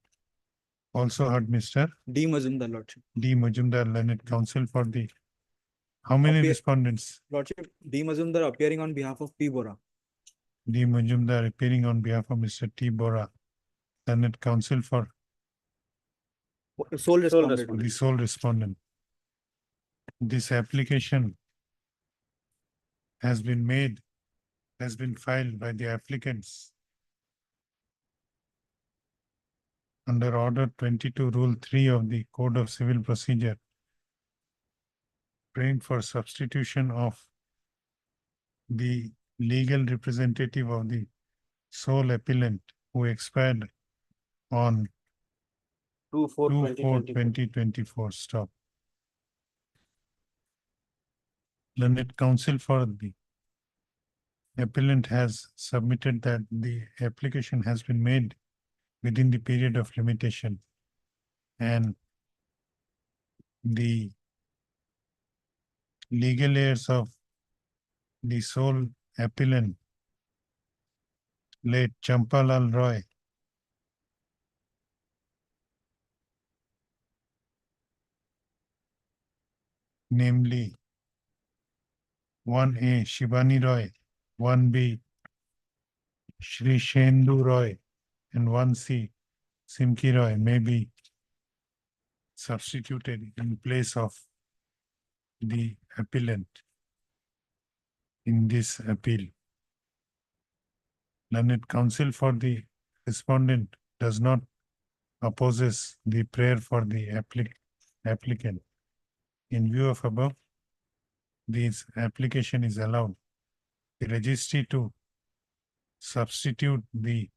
Also heard Mr. D Majumdar, Lordship. D Majumdar, learned counsel for the, how many respondents? Lordship, D Majumdar appearing on behalf of P Bora. D Majumdar appearing on behalf of Mr. T Bora, learned counsel for Sole respondent. the sole respondent. This application has been filed by the applicants under Order 22, Rule 3 of the Code of Civil Procedure, praying for substitution of the legal representative of the sole appellant who expired on 2/4/2024. Stop. Learned counsel for the appellant has submitted that the application has been made within the period of limitation, and the legal heirs of the sole appellant, late Champalal Roy, namely 1A Shivani Roy, 1B Shri Shendu Roy, and 1C Simki Roy, may be substituted in place of the appellant in this appeal. Learned counsel for the respondent does not opposes the prayer for the applicant. In view of above, this application is allowed the registry to substitute the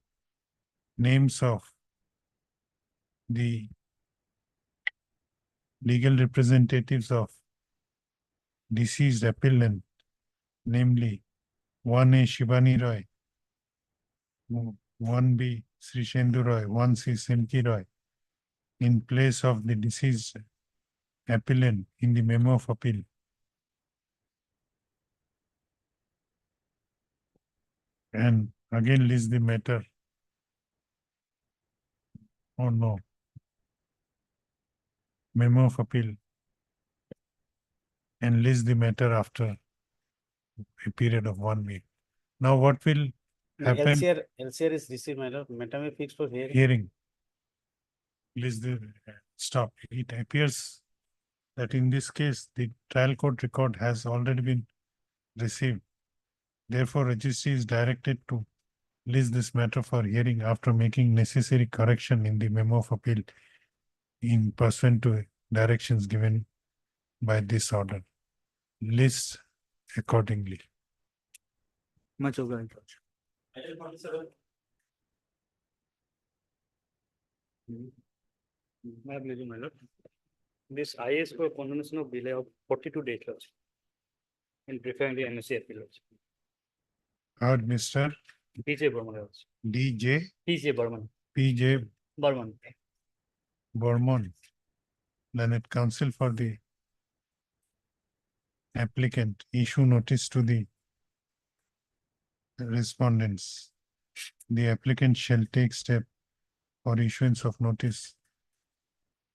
names of the legal representatives of deceased appellant, namely 1A Shivani Roy, 1B Sri Shendu Roy, 1C Simki Roy, in place of the deceased appellant in the memo of appeal. And again list the matter. Oh no. Memo of appeal. And list the matter after a period of 1 week. Now what will happen? LCR is received, my lord. Matter may fix for hearing. Hearing. List the stop. It appears that in this case, the trial court record has already been received. Therefore, registry is directed to list this matter for hearing after making necessary correction in the memo of appeal in pursuant to directions given by this order. List accordingly. Much obliged. My pleasure, my lord. This IS for condonation of delay of 42 days in preferring the MSc appeal. Heard Mr. PJ Burman. DJ PJ Burman. PJ Burman. Burman, Learned counsel for the applicant, issue notice to the respondents. The applicant shall take step for issuance of notice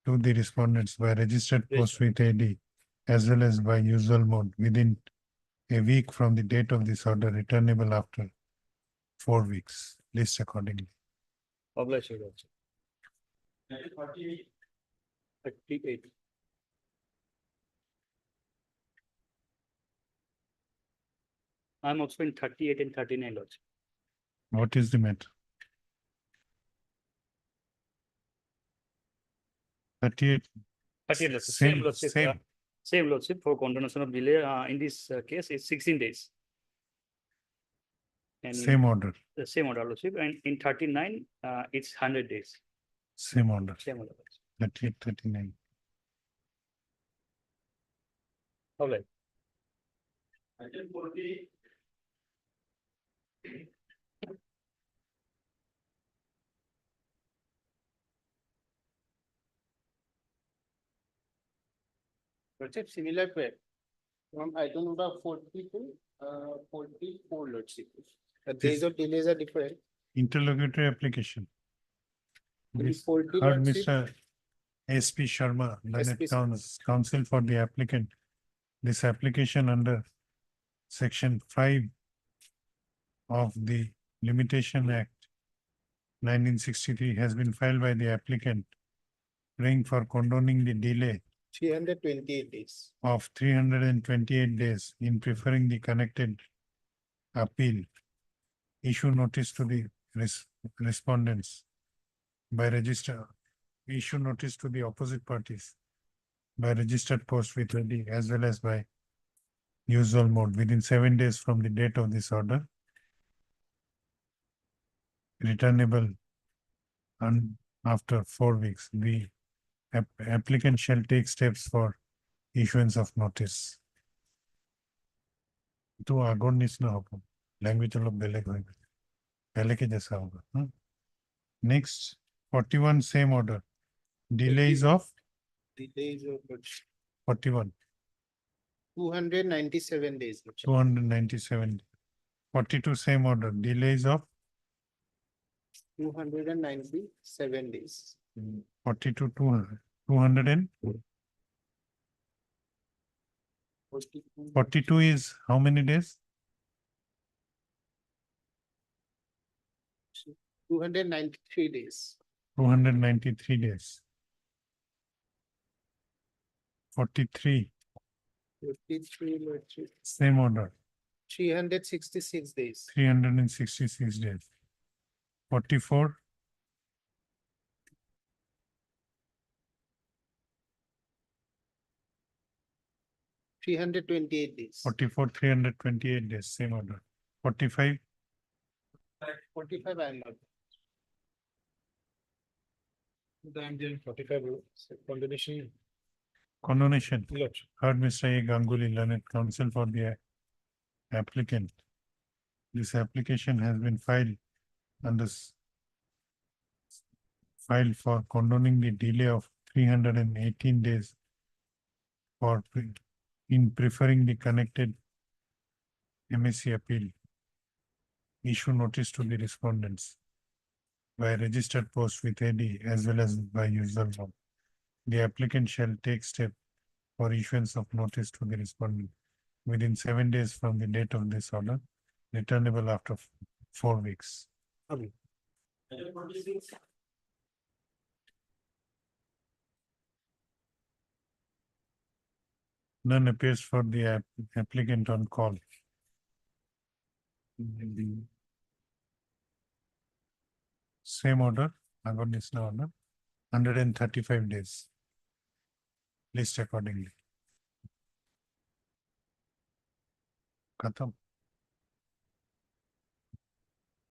to the respondents by registered post with AD as well as by usual mode within a week from the date of this order, returnable after 4 weeks. List accordingly. Obliged, your lordship. 38. I'm also in 38 and 39, lordship. What is the matter? 38. 38, lordship. Same, Lordship. same. Same, lordship, for condonation of delay, in this case, is 16 days. And Same order. the same order, lordship, and in 39, it's 100 days. Same order. Same order. 38, 39. All right. Lordship, similar way. From item number 40 to 44, lordship. The days of delays are different. Interlocutory application. This 40, heard lordship. Mr. SP Sharma, Learned SP Sharma. counsel for the applicant. This application under Section 5 of the Limitation Act 1963 has been filed by the applicant praying for condoning the delay 328 days. of 328 days in preferring the connected appeal. Issue notice to the respondents by register. Issue notice to the opposite parties by registered post with ready as well as by usual mode within 7 days from the date of this order. Returnable and after 4 weeks, the applicant shall take steps for issuance of notice. तो आगोन निस्ना होगा language लोग बेलेग होगा पहले के जैसा होगा हाँ? Next 41 same order delays of Delays of 41 297 days. 297 42 same order delays of 297 days. 42 200 200 and 42 is how many days? 293 days. 293 days. 43 53, same order 366 days. 366 days. 44 328 days. 44 328 days same order. 45 45 I am not. I'm doing 45 combination. condonation. Yes. Heard Mr. A. Ganguly, learned counsel for the applicant. This application has been filed under filed for condoning the delay of 318 days for in preferring the connected MSc appeal. Issue notice to the respondents by registered post with AD as well as by usual form. The applicant shall take step for issuance of notice to the respondent within 7 days from the date of this order, returnable after 4 weeks. None appears for the applicant on call. Same order, Agonisna order, 135 days. List accordingly. Khatam.